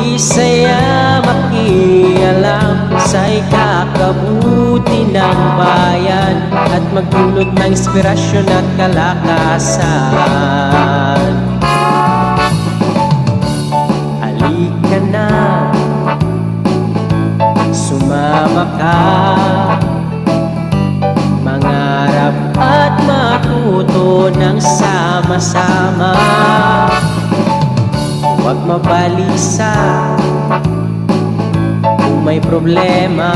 Isaya makialam sa ikakabuti ng bayan at magdulot ng inspirasyon at kalakasan. Halika na, sumama ka, mangarap at matuto ng sama-sama. Huwag mabalisa kung may problema.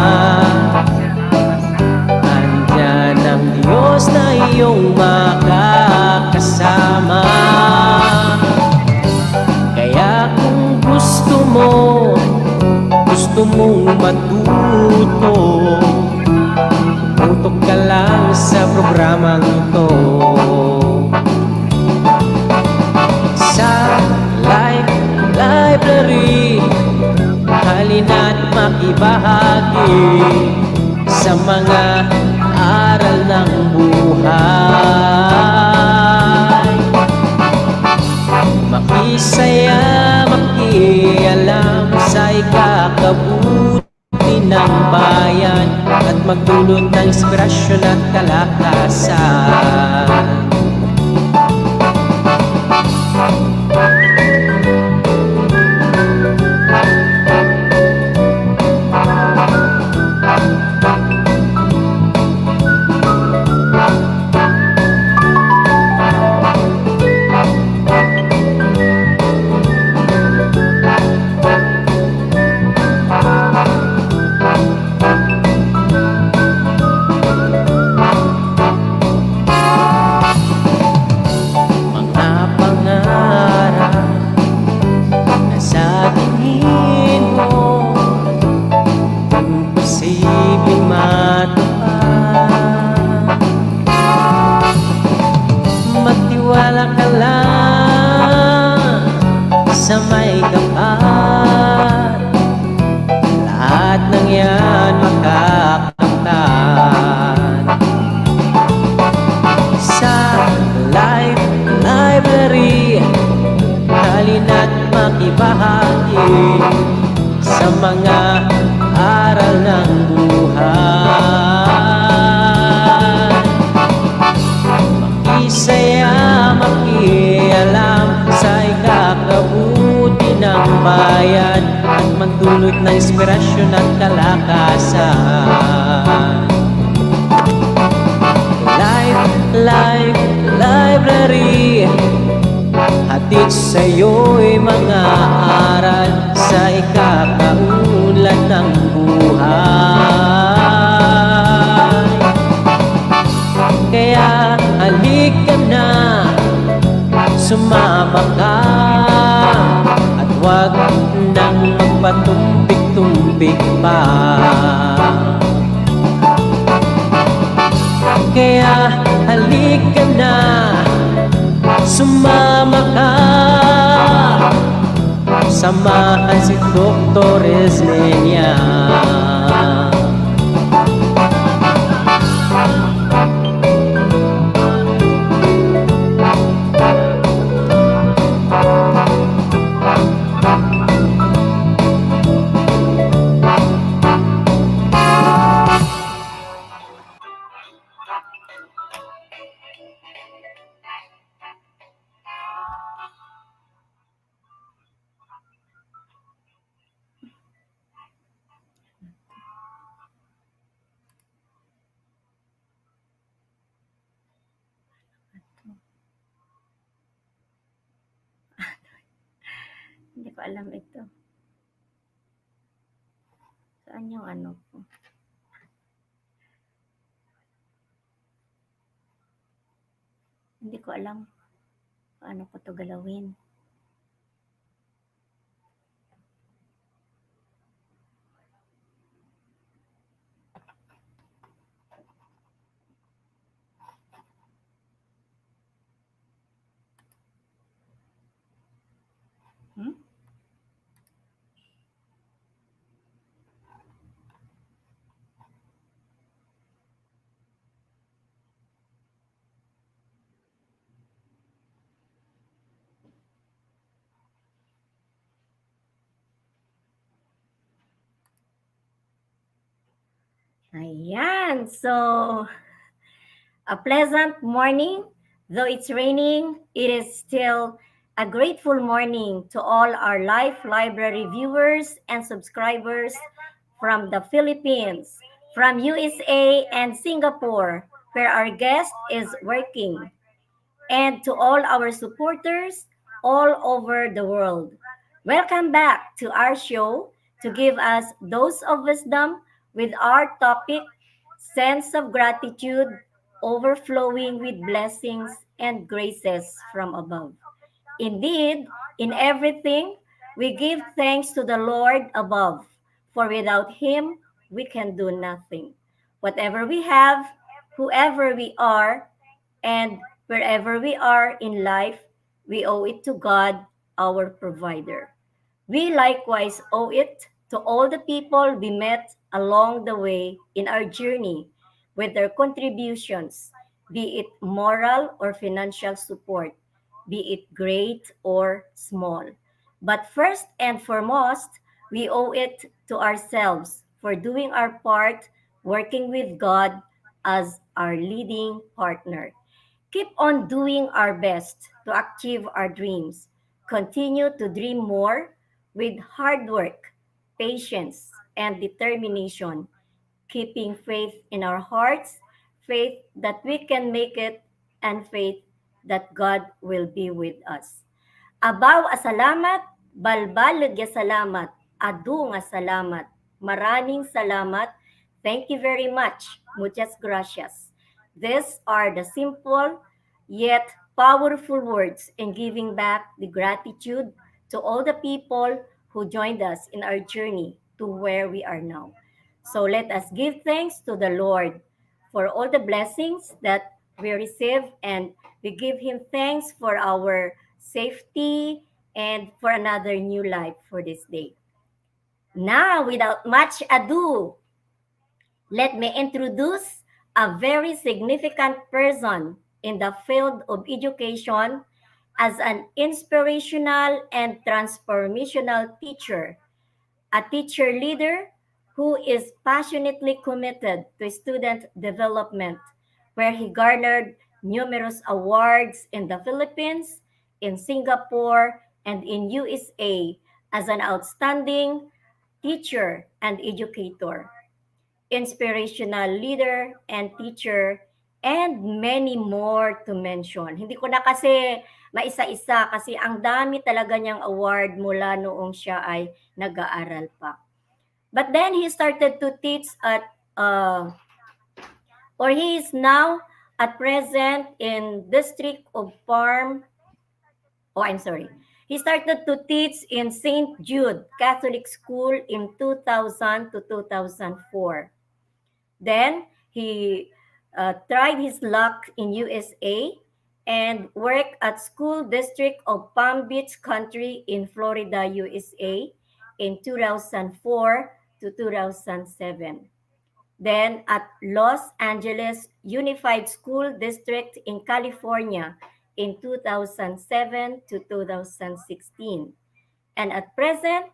Andyan ang Diyos na iyong makakasama. Kaya kung gusto mong matuto, tutok ka lang sa programang ito. Sa library, halina't makibahagi sa mga aral ng buhay. Makisaya, makialam sa ikakabuti ng bayan at magdulot ng inspirasyon at kalakasan. Magtiwala ka lang sa may kapal, lahat ng yan makakamtan. Sa library, halina't makibahagi sa mga aral ng buhay. Isaya makialam sa ikakabuti ng bayan at magdulot ng inspirasyon at kalakasan. Library, hatid sa'yo'y mga aral sa ikakaunlad ng buhay. Kaya halika na, sumama ka, at huwag nang magpatumpik-tumpik pa. Kaya halika na, sumama ka, samahan si Dr. Esmenia. Hindi ko alam ito. Saan yung ano ko? Hindi ko alam paano ko to galawin. Ayan. So, a pleasant morning. Though it's raining, it is still a grateful morning to all our Life Library viewers and subscribers from the Philippines, from USA and Singapore, where our guest is working, and to all our supporters all over the world. Welcome back to our show to give us dose of wisdom with our topic, sense of gratitude, overflowing with blessings and graces from above. Indeed, in everything, we give thanks to the Lord above, for without Him, we can do nothing. Whatever we have, whoever we are, and wherever we are in life, we owe it to God, our provider. We likewise owe it to all the people we met along the way in our journey with their contributions, be it moral or financial support, be it great or small. But first and foremost, we owe it to ourselves for doing our part, working with God as our leading partner. Keep on doing our best to achieve our dreams. Continue to dream more with hard work, patience, and determination, keeping faith in our hearts, faith that we can make it, and faith that God will be with us. Abaw a salamat, balbalod ya salamat, adu nga salamat. Maraming salamat. Thank you very much. Muchas gracias. These are the simple yet powerful words in giving back the gratitude to all the people who joined us in our journey to where we are now. So let us give thanks to the Lord for all the blessings that we receive, and we give Him thanks for our safety and for another new life for this day. Now, without much ado, let me introduce a very significant person in the field of education as an inspirational and transformational teacher, a teacher leader who is passionately committed to student development, where he garnered numerous awards in the Philippines, in Singapore, and in USA as an outstanding teacher and educator, inspirational leader and teacher, and many more to mention. Hindi ko na kasi maisa-isa kasi ang dami talaga niyang award mula noong siya ay nag-aaral pa. But then he started to teach at, or he is now at present in District of Farm. Oh, I'm sorry. He started to teach in St. Jude Catholic School in 2000 to 2004. Then he tried his luck in USA and worked at School District of Palm Beach Country in Florida, USA in 2004 to 2007. Then at Los Angeles Unified School District in California in 2007 to 2016. And at present,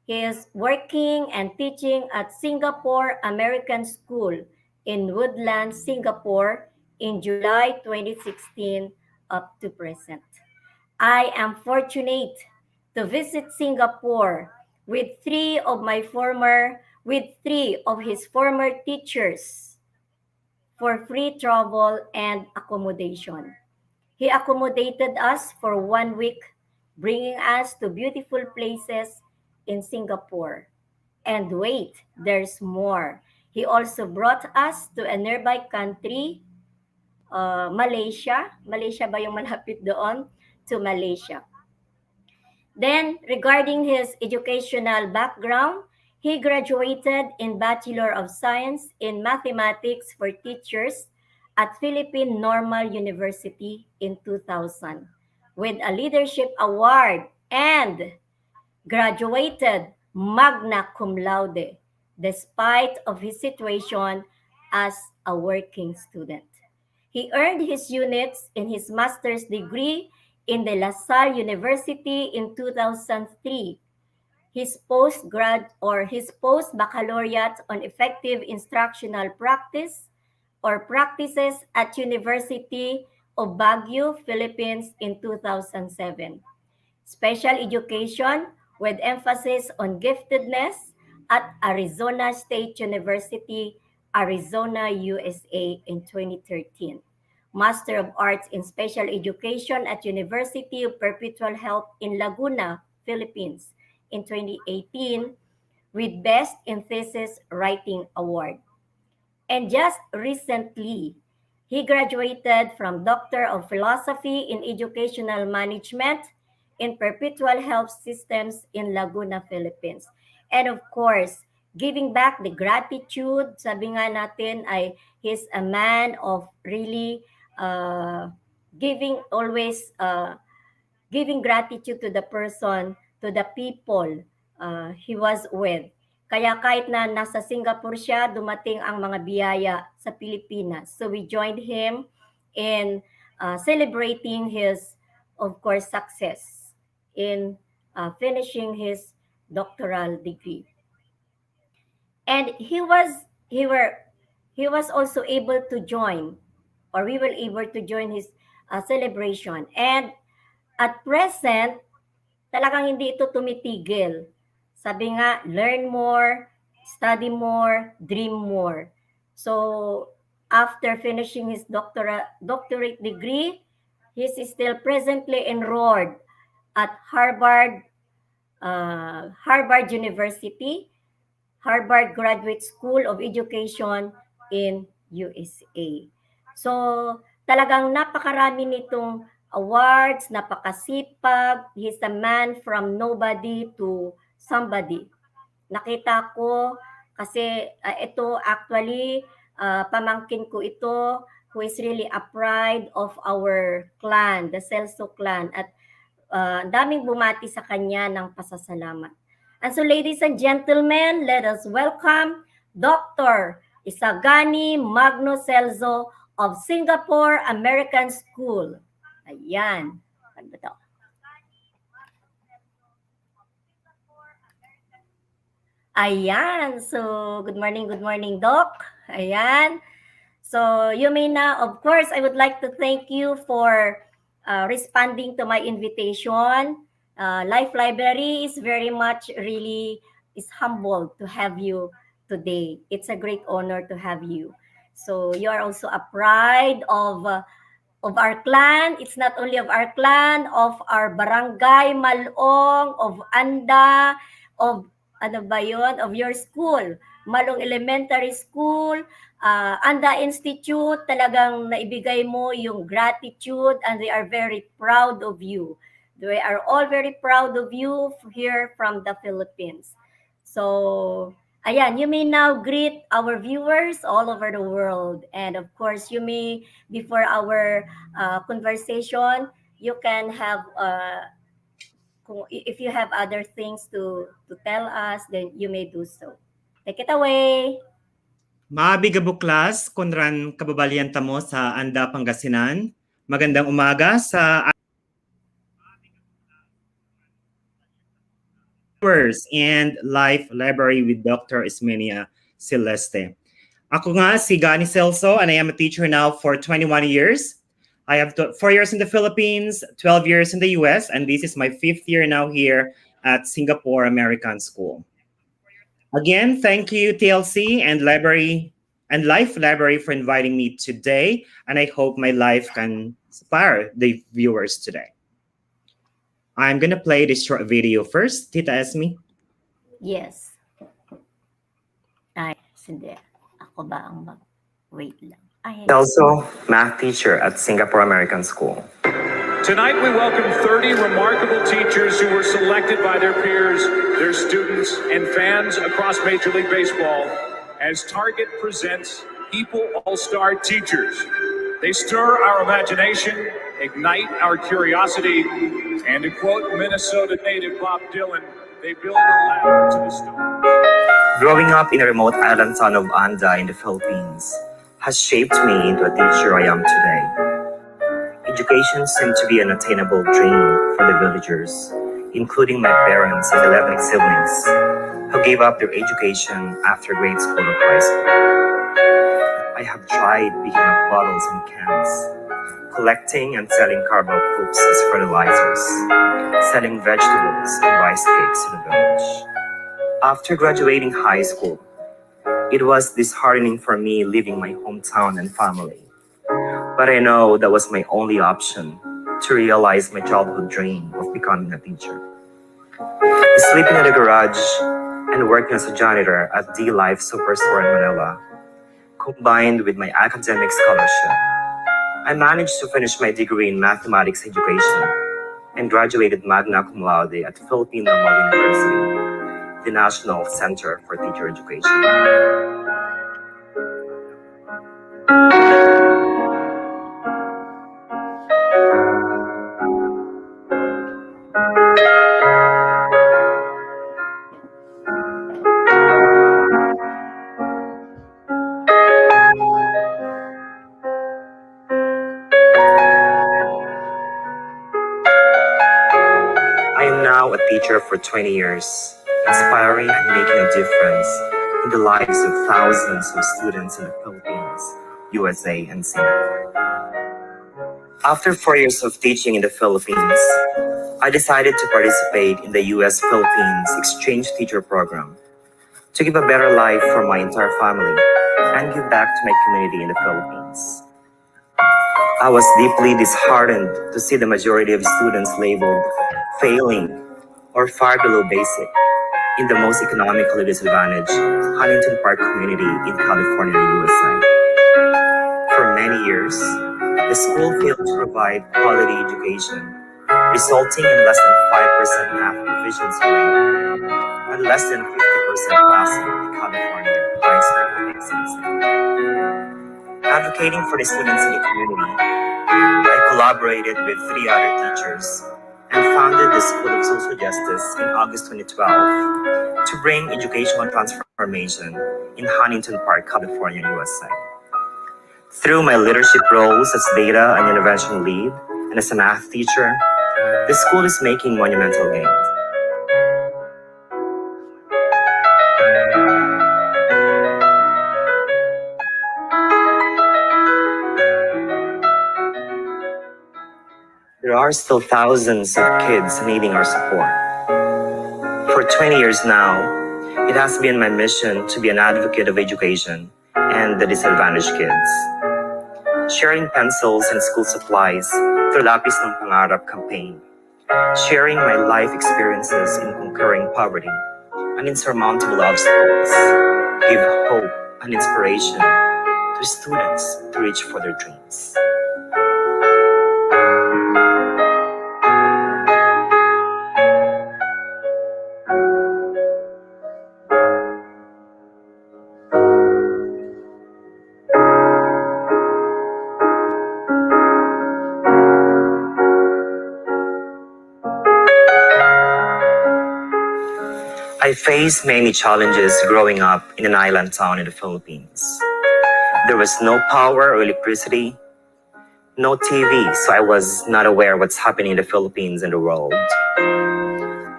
he is working and teaching at Singapore American School in Woodlands, Singapore in July 2016 up to present. I am fortunate to visit Singapore with three of his former teachers for free travel and accommodation. He accommodated us for 1 week, bringing us to beautiful places in Singapore. And wait, there's more. He also brought us to a nearby country, Malaysia. Malaysia ba yung malapit doon? To Malaysia. Then, regarding his educational background, he graduated in Bachelor of Science in Mathematics for Teachers at Philippine Normal University in 2000 with a leadership award, and graduated magna cum laude despite of his situation as a working student. He earned his units in his master's degree in the La Salle University in 2003, his his post-baccalaureate on effective instructional practice or practices at University of Baguio, Philippines in 2007. Special education with emphasis on giftedness at Arizona State University, Arizona, USA in 2013. Master of Arts in Special Education at University of Perpetual Help in Laguna, Philippines in 2018 with Best in Thesis Writing Award. And just recently, he graduated from Doctor of Philosophy in Educational Management in Perpetual Health Systems in Laguna, Philippines. And of course, giving back the gratitude, sabi nga natin ay he's a man of really giving always giving gratitude to the person, to the people he was with. Kaya kahit na nasa Singapore siya, dumating ang mga biyaya sa Pilipinas. So we joined him in celebrating his, of course, success in finishing his doctoral degree. And he was also able to join, or we were able to join his celebration. And at present, talagang hindi ito tumitigil. Sabi nga, learn more, study more, dream more. So, after finishing his doctorate degree, he is still presently enrolled at Harvard University, Harvard Graduate School of Education in USA. So, talagang napakarami nitong awards, napakasipag. He's a man from nobody to somebody. Nakita ko kasi ito actually pamangkin ko ito who is really a pride of our clan, the Celso clan, at daming bumati sa kanya ng pasasalamat. And so ladies and gentlemen, let us welcome Dr. Isagani Magno Celso of Singapore American School. Ayan. Ano ba ito? Ayan. So, good morning, Doc. Ayan. So, you may now, of course, I would like to thank you for responding to my invitation. Life Library is very much really is humbled to have you today. It's a great honor to have you. So, you are also a pride of our clan. It's not only of our clan, of our barangay, Malong, of Anda, of ano ba yun, of your school, Malong Elementary School, Anda Institute, talagang naibigay mo yung gratitude and they are very proud of you. They are all very proud of you here from the Philippines. So, ayan, you may now greet our viewers all over the world. And of course, you may, before our conversation, you can have, if you have other things to tell us, then you may do so. Take it away. Maabiga buklas, kunran kababalian tamo sa Anda, Pangasinan. Magandang umaga sa and Life Library with Dr. Esmenia, Celeste. Ako nga si Gani Celso and I am a teacher now for 21 years. I have 4 years in the Philippines, 12 years in the US, and this is my 5th year now here at Singapore American School. Again, thank you TLC and Life Library for inviting me today, and I hope my life can inspire the viewers today. I'm gonna play this short video first. Tita Esme? Yes. Ay, hindi. Ako ba ang wait lang. Also, math teacher at Singapore American School. Tonight we welcome 30 remarkable teachers who were selected by their peers, their students, and fans across Major League Baseball as Target presents People All-Star Teachers. They stir our imagination, ignite our curiosity, and to quote Minnesota native Bob Dylan, they build a ladder to the stars. Growing up in a remote island town of Anda in the Philippines has shaped me into a teacher I am today. Education seemed to be an attainable dream for the villagers, including my parents and 11 siblings, who gave up their education after grade school or high school. I have tried picking up bottles and cans, collecting and selling cardboard poops as fertilizers, selling vegetables and rice cakes in the village. After graduating high school, it was disheartening for me leaving my hometown and family. But I know that was my only option to realize my childhood dream of becoming a teacher. Sleeping in the garage and working as a janitor at D Life Superstore in Manila, combined with my academic scholarship, I managed to finish my degree in mathematics education and graduated magna cum laude at Philippine Normal University, the National Center for Teacher Education. I am now a teacher for 20 years, inspiring and making a difference in the lives of thousands of students in the Philippines, USA, and Singapore. After 4 years of teaching in the Philippines, I decided to participate in the US-Philippines Exchange Teacher Program to give a better life for my entire family and give back to my community in the Philippines. I was deeply disheartened to see the majority of students labeled failing or far below basic in the most economically disadvantaged Huntington Park community in California, USA. For many years, the school failed to provide quality education, resulting in less than 5% math proficiency rate and less than 50% passing in California high school exams. Advocating for the students in the community, I collaborated with 3 other teachers and founded the School of Social Justice in August 2012 to bring educational transformation in Huntington Park, California, USA. Through my leadership roles as data and intervention lead and as a math teacher, the school is making monumental gains. There are still thousands of kids needing our support. For 20 years now, it has been my mission to be an advocate of education and the disadvantaged kids. Sharing pencils and school supplies through Lapis ng Pangarap campaign. Sharing my life experiences in conquering poverty and insurmountable obstacles. Give hope and inspiration to students to reach for their dreams. I faced many challenges growing up in an island town in the Philippines. There was no power or electricity, no TV, so I was not aware what's happening in the Philippines and the world.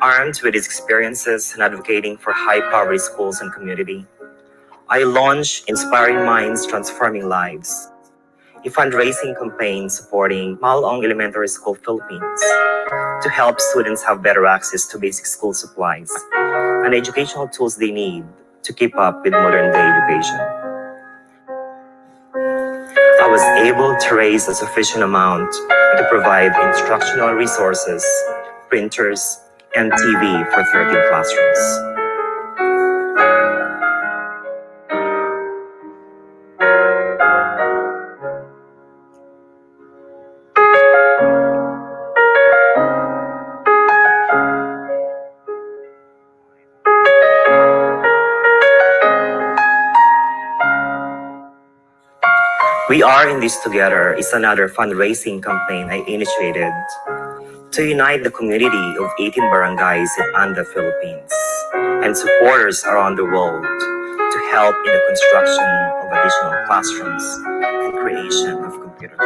Armed with these experiences and advocating for high poverty schools and community, I launched Inspiring Minds, Transforming Lives, a fundraising campaign supporting Malong Elementary School, Philippines, to help students have better access to basic school supplies and educational tools they need to keep up with modern day education. I was able to raise a sufficient amount to provide instructional resources, printers, and TV for 13 classrooms. We Are in This Together is another fundraising campaign I initiated to unite the community of 18 barangays in Anda, Philippines, and supporters around the world to help in the construction of additional classrooms and creation of computers.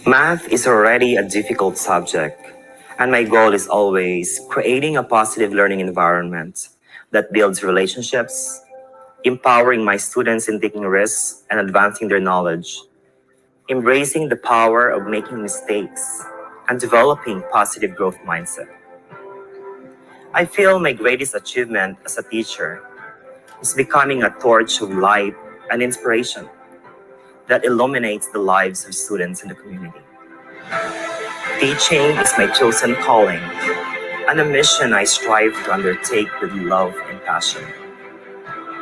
Math is already a difficult subject, and my goal is always creating a positive learning environment that builds relationships, empowering my students in taking risks and advancing their knowledge, embracing the power of making mistakes, and developing positive growth mindset. I feel my greatest achievement as a teacher is becoming a torch of light and inspiration that illuminates the lives of students in the community. Teaching is my chosen calling and a mission I strive to undertake with love and passion.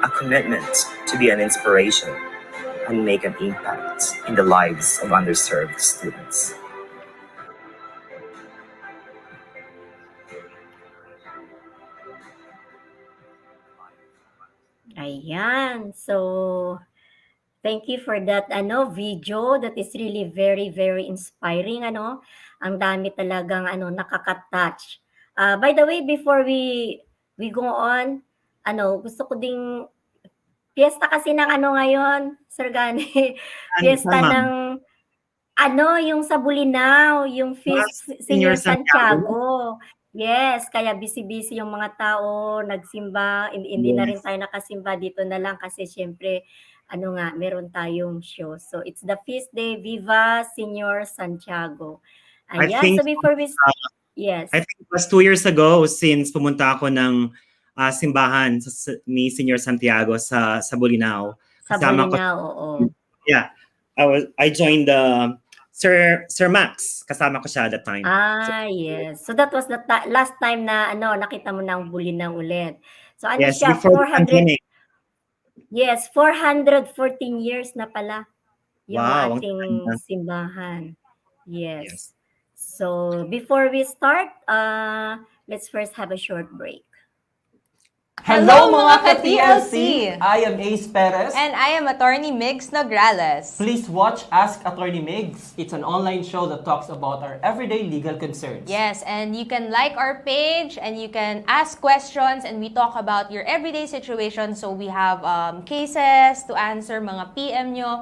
A commitment to be an inspiration and make an impact in the lives of underserved students. Ayan. So, thank you for that video that is really very very inspiring Ang dami talagang nakaka-touch. By the way, before we go on, gusto ko ding piyesta kasi ng ngayon, Sir Gani. And Piyesta ma'am, ng yung sa Bulinaw, yung Feast Senior Senior Santiago. Santiago. Yes, kaya busy-busy yung mga tao, nagsimba, hindi na rin Yes. tayo nakasimba, dito na lang kasi siyempre, meron tayong show. So, it's the feast day, Viva Senior Santiago. I Ayan, think so before we, yes, I think it was 2 years ago since pumunta ako ng simbahan ni Senior Santiago sa Bolinao. sa Kasama ko, Bulinaw, oo. yeah, I joined the Sir Max. Kasama ko siya at that time. Yes. So that was the last time na nakita mo ng Bulinaw ulit. So Yes, siya, before the 400, pandemic. yes, 414 years na pala yung Wow, ang ating ganda. simbahan. Yes. Yes. So before we start, let's first have a short break. Hello mga ka-TLC! I am Ace Perez. And I am Attorney Migs Nograles. Please watch Ask Attorney Migs. It's an online show that talks about our everyday legal concerns. Yes, and you can like our page and you can ask questions and we talk about your everyday situation. So we have cases to answer, mga PM nyo.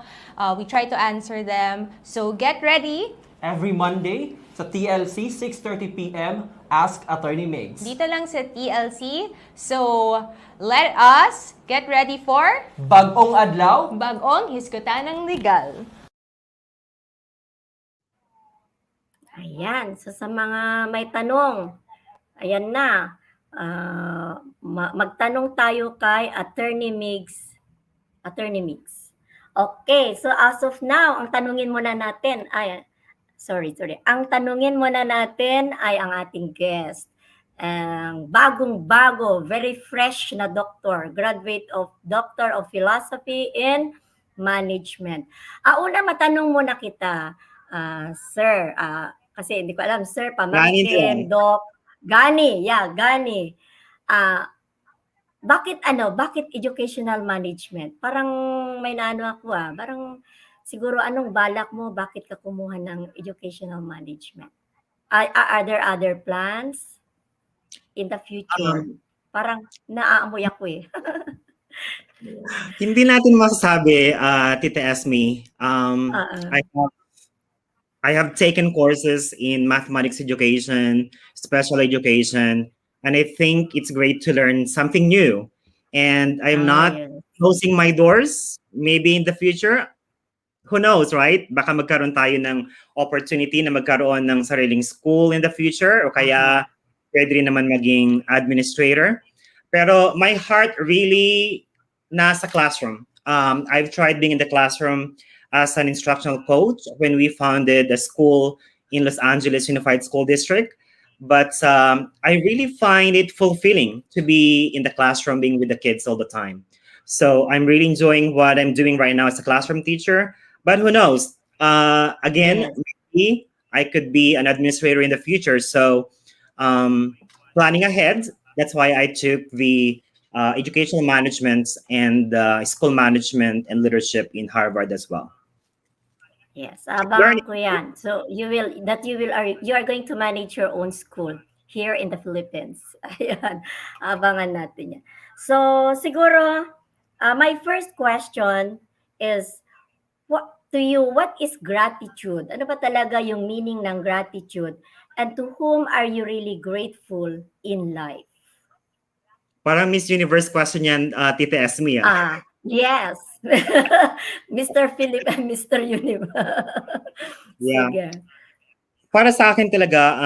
We try to answer them. So get ready. Every Monday sa TLC, 6:30 p.m., Ask Attorney Migs. Dito lang sa TLC. So let us get ready for Bagong adlaw. Bagong Hisgutanang Legal. Ayan. So sa mga may tanong, ayan na. Magtanong tayo kay Attorney Migs. Attorney Migs. Okay. So as of now, ang tanungin muna natin ay Sorry. Ang tanungin muna natin ay ang ating guest. Bagong-bago, very fresh na doctor, graduate of Doctor of Philosophy in Management. Una, matanong muna kita, Sir, kasi hindi ko alam, Sir, pamangkin, Doc, Gani, Gani. Bakit educational management? Parang may naano ako parang siguro anong balak mo? Bakit ka kumuha ng educational management? Are there other plans in the future? Parang naaamoy ako eh. Hindi natin masasabi, Tita Esme. I have taken courses in mathematics education, special education, and I think it's great to learn something new. And I'm not closing my doors. Maybe in the future, who knows, right? Baka magkaroon tayo ng opportunity na magkaroon ng sariling school in the future o kaya pwede rin naman maging administrator. Pero my heart really nasa classroom. I've tried being in the classroom as an instructional coach when we founded a school in Los Angeles Unified School District. But I really find it fulfilling to be in the classroom, being with the kids all the time. So I'm really enjoying what I'm doing right now as a classroom teacher. But who knows? Again, maybe I could be an administrator in the future. So planning ahead, that's why I took the educational management and school management and leadership in Harvard as well. Yes, abangan ko yan. So you are going to manage your own school here in the Philippines. Ayan, abangan natin yan. So siguro, my first question is, to you, what is gratitude? Ano ba talaga yung meaning ng gratitude? And to whom are you really grateful in life? Parang Miss Universe question yan, Tita Esme. Yes. Mr. Philip and Mr. Universe. Yeah. Sige. Para sa akin talaga,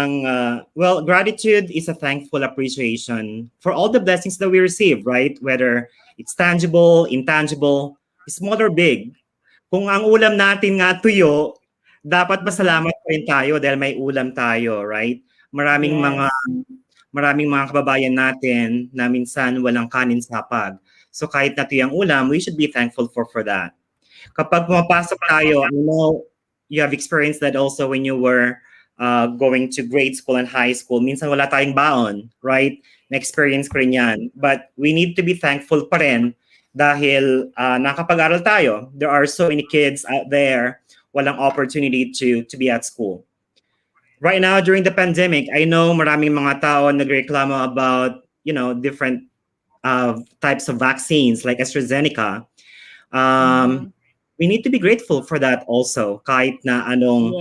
well, gratitude is a thankful appreciation for all the blessings that we receive, right? Whether it's tangible, intangible, small or big. Kung ang ulam natin nga tuyo, dapat pasalamat pa rin tayo dahil may ulam tayo, right? Maraming mga kababayan natin na minsan walang kanin sa hapag. So kahit na tuyo ang ulam, we should be thankful for that. Kapag pumapasok tayo, I know you have experienced that also when you were going to grade school and high school. Minsan wala tayong baon, right? Na-experience ko rin yan. But we need to be thankful pa rin dahil nakapag-aral tayo. There are so many kids out there walang opportunity to be at school. Right now, during the pandemic, I know maraming mga tao nagreklamo about, different types of vaccines like AstraZeneca. We need to be grateful for that also, kahit na anong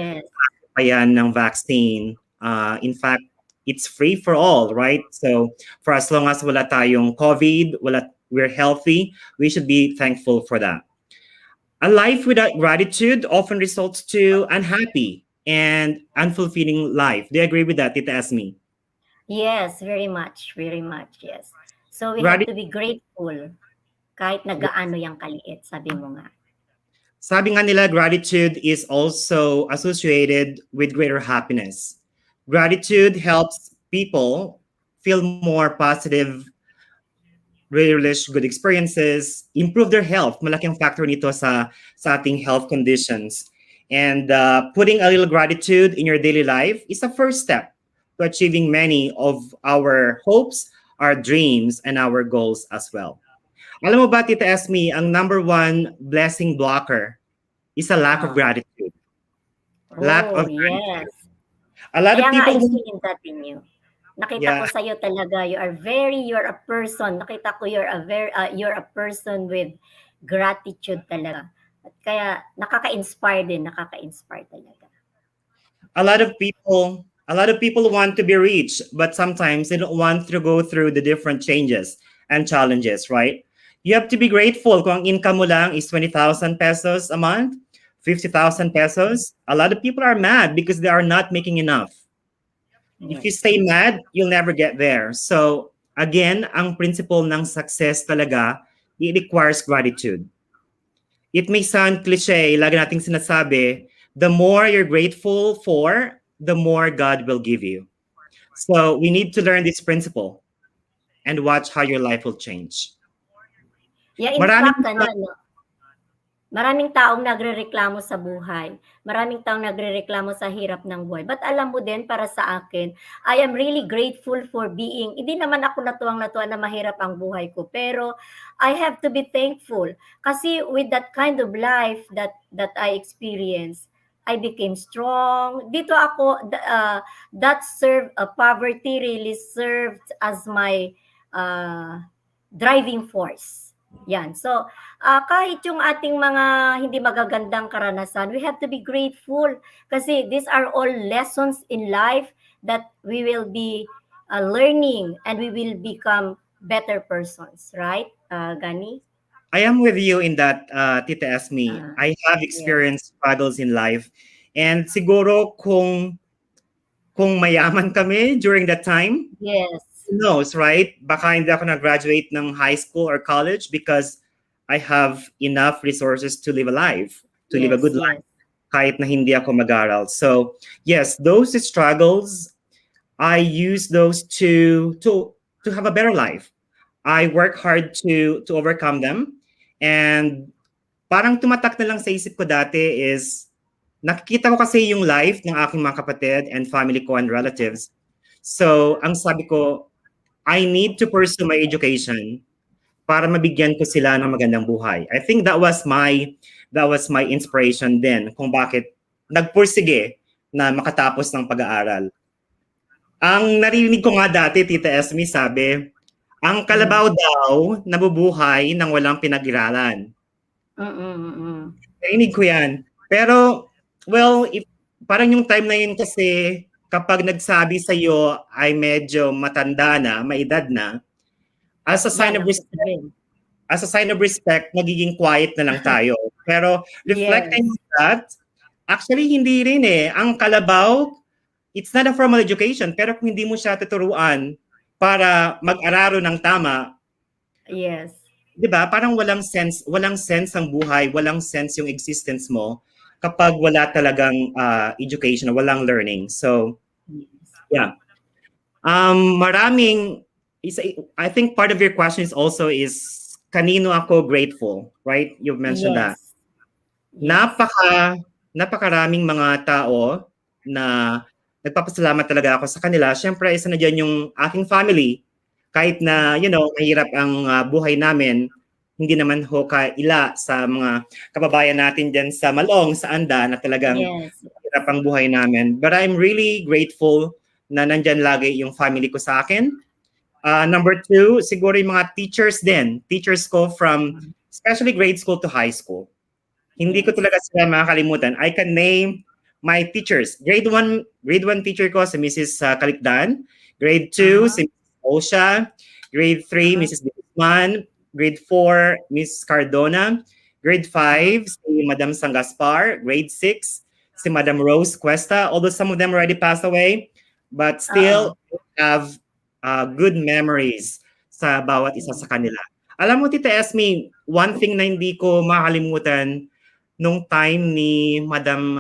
ayan ng vaccine. In fact, it's free for all, right? So for as long as wala tayong COVID, we're healthy, we should be thankful for that. A life without gratitude often results to unhappy and unfulfilling life. Do you agree with that, Tita Esme? Yes, very much, yes. So we have to be grateful kahit nagaano yung kaliit, sabi mo nga. Sabi nga nila, gratitude is also associated with greater happiness. Gratitude helps people feel more positive, relish good experiences, improve their health. Malaking factor nito sa ating health conditions. And putting a little gratitude in your daily life is a first step to achieving many of our hopes, our dreams, and our goals as well. Alam mo ba, Tita Esme, ang number one blessing blocker is a lack of gratitude. Lack of gratitude. Yes. A lot Kaya of people... I've seen that in you. Nakita ko sa'yo talaga, you're a person. Nakita ko you're a person with gratitude talaga. At kaya nakaka-inspire talaga. A lot of people want to be rich, but sometimes they don't want to go through the different changes and challenges, right? You have to be grateful kung ang income mo lang is 20,000 pesos a month, 50,000 pesos. A lot of people are mad because they are not making enough. If you stay mad, you'll never get there. So again, ang principle ng success talaga, it requires gratitude. It may sound cliche, lagi nating sinasabi, the more you're grateful for, the more God will give you. So we need to learn this principle and watch how your life will change. Yeah, in fact, maraming taong nagrereklamo sa buhay. Maraming taong nagrereklamo sa hirap ng buhay. But alam mo din, para sa akin, I am really grateful for being, hindi naman ako natuwang-natuwa na mahirap ang buhay ko. Pero I have to be thankful. Kasi with that kind of life that I experienced, I became strong. Dito ako, poverty really served as my driving force. Yan. So, kahit yung ating mga hindi magagandang karanasan, we have to be grateful kasi these are all lessons in life that we will be learning and we will become better persons. Right, Gani? I am with you in that, Tita Esme. I have experienced struggles in life. And siguro kung mayaman kami during that time, yes. Who knows, right? Baka hindi ako na-graduate ng high school or college because I have enough resources to live a life, to live a good life, kahit na hindi ako mag-aral. So, yes, those struggles, I use those to have a better life. I work hard to overcome them. And parang tumatak na lang sa isip ko dati is, nakikita ko kasi yung life ng aking mga kapatid and family ko and relatives. So, ang sabi ko, I need to pursue my education para mabigyan ko sila ng magandang buhay. I think that was my inspiration din kung bakit nagpursige na makatapos ng pag-aaral. Ang narinig ko nga dati, Tita Esme, sabi, ang kalabaw daw nabubuhay nang walang pinag-iralan. Narinig ko yan. Pero, well, parang yung time na yun kasi kapag nagsabi sa'yo ay medyo matanda na, may edad na, as a sign Yan of ang respect, sasabihin. nagiging quiet na lang tayo. Pero reflecting Yes. on that, actually hindi rin eh. Ang kalabaw, it's not a formal education, pero kung hindi mo siya tuturuan para mag-araro ng tama, Yes. 'di ba? Parang walang sense ang buhay, walang sense yung existence mo kapag wala talagang education, walang learning. So, yeah. Maraming I think part of your question is kanino ako grateful, right? You've mentioned that. Yes. Yes. Napakaraming mga tao na nagpapasalamat talaga ako sa kanila. Siyempre, isa na dyan yung aking family. Kahit na, mahirap ang buhay namin, hindi naman ho kaila sa mga kababayan natin dyan sa Malong, sa Anda, na talagang Yes. hirap ang buhay namin. But I'm really grateful na nandyan lagi yung family ko sa akin. Number 2, siguro yung mga teachers din. Teachers ko from especially grade school to high school. Hindi ko talaga sila makakalimutan. I can name my teachers. Grade 1 teacher ko si Mrs. Kalikdan. Grade 2 si Mrs. Osha. Grade 3 Mrs. Guzman. Grade 4 Mrs. Cardona. Grade 5 si Madam Sangaspar. Grade 6 si Madam Rose Cuesta. Although some of them already passed away, but still have good memories sa bawat isa sa kanila. Alam mo, Tita Esme, one thing na hindi ko makalimutan nung time ni Madam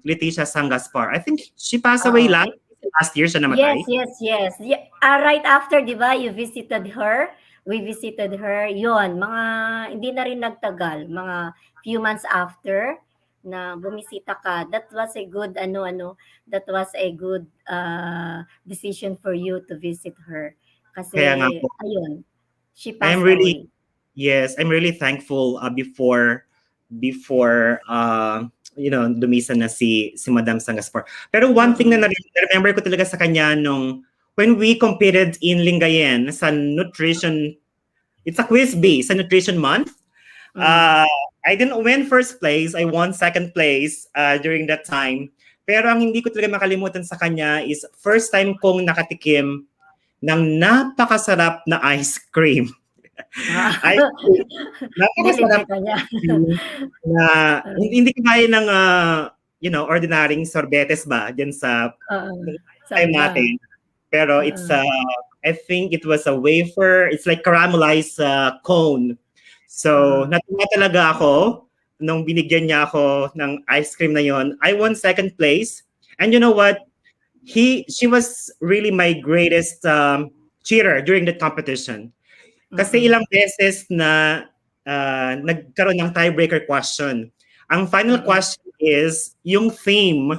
Leticia Sangaspar. I think she passed away last year siya namatay. Yes. Right after, di ba, you visited her. We visited her. Yun, hindi na rin nagtagal. Mga few months after na bumisita ka. That was a good, that was a good decision for you to visit her. Kasi, Kaya nga po. ayun, she passed away. Yes, I'm really thankful before dumisan na si Madam Sangaspar. Pero one thing na remember ko talaga sa kanya nung when we competed in Lingayen sa nutrition, it's a quiz bee sa nutrition month. I didn't win first place, I won second place during that time. Pero ang hindi ko talaga makalimutan sa kanya is first time kong nakatikim ng napakasarap na ice cream. Napakasarap na hindi kaya ng ordinaryong sorbetes ba dyan sa time natin. Pero it's I think it was a wafer, it's like caramelized cone. So natuwa talaga ako nung binigyan niya ako ng ice cream na yon. I won second place, and you know what, she was really my greatest cheater during the competition. Kasi ilang beses na nagkaroon ng tiebreaker question. Ang final question is yung theme.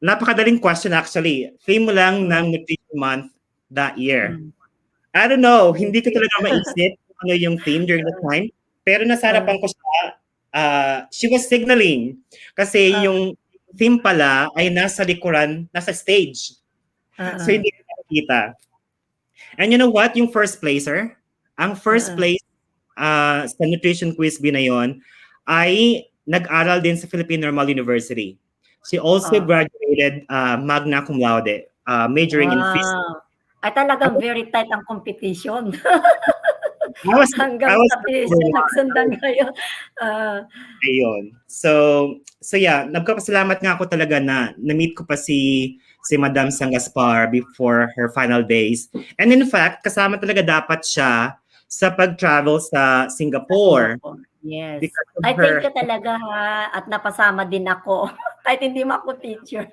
Napakadaling question actually. Theme lang ng Nutrition Month that year. I don't know, hindi ko talaga maisip ano yung theme during the time. Pero nasa harapan ko siya, she was signaling. Kasi yung theme pala ay nasa likuran, nasa stage. So hindi ko nakikita. And you know what? Yung first placer, ang first place sa nutrition quiz bee na yon ay nag-aral din sa Philippine Normal University. She also graduated magna cum laude, majoring in physics. Ay talagang very tight ang competition. Hanggang sa PhD, nagsundan kayo. Ayun. So yeah, nagpapasalamat nga ako talaga na na-meet ko pa si Madam Sangaspar before her final days. And in fact, kasama talaga dapat siya sa pag-travel sa Singapore. Yes. I thank you talaga at napasama din ako. Kahit hindi mo ako picture.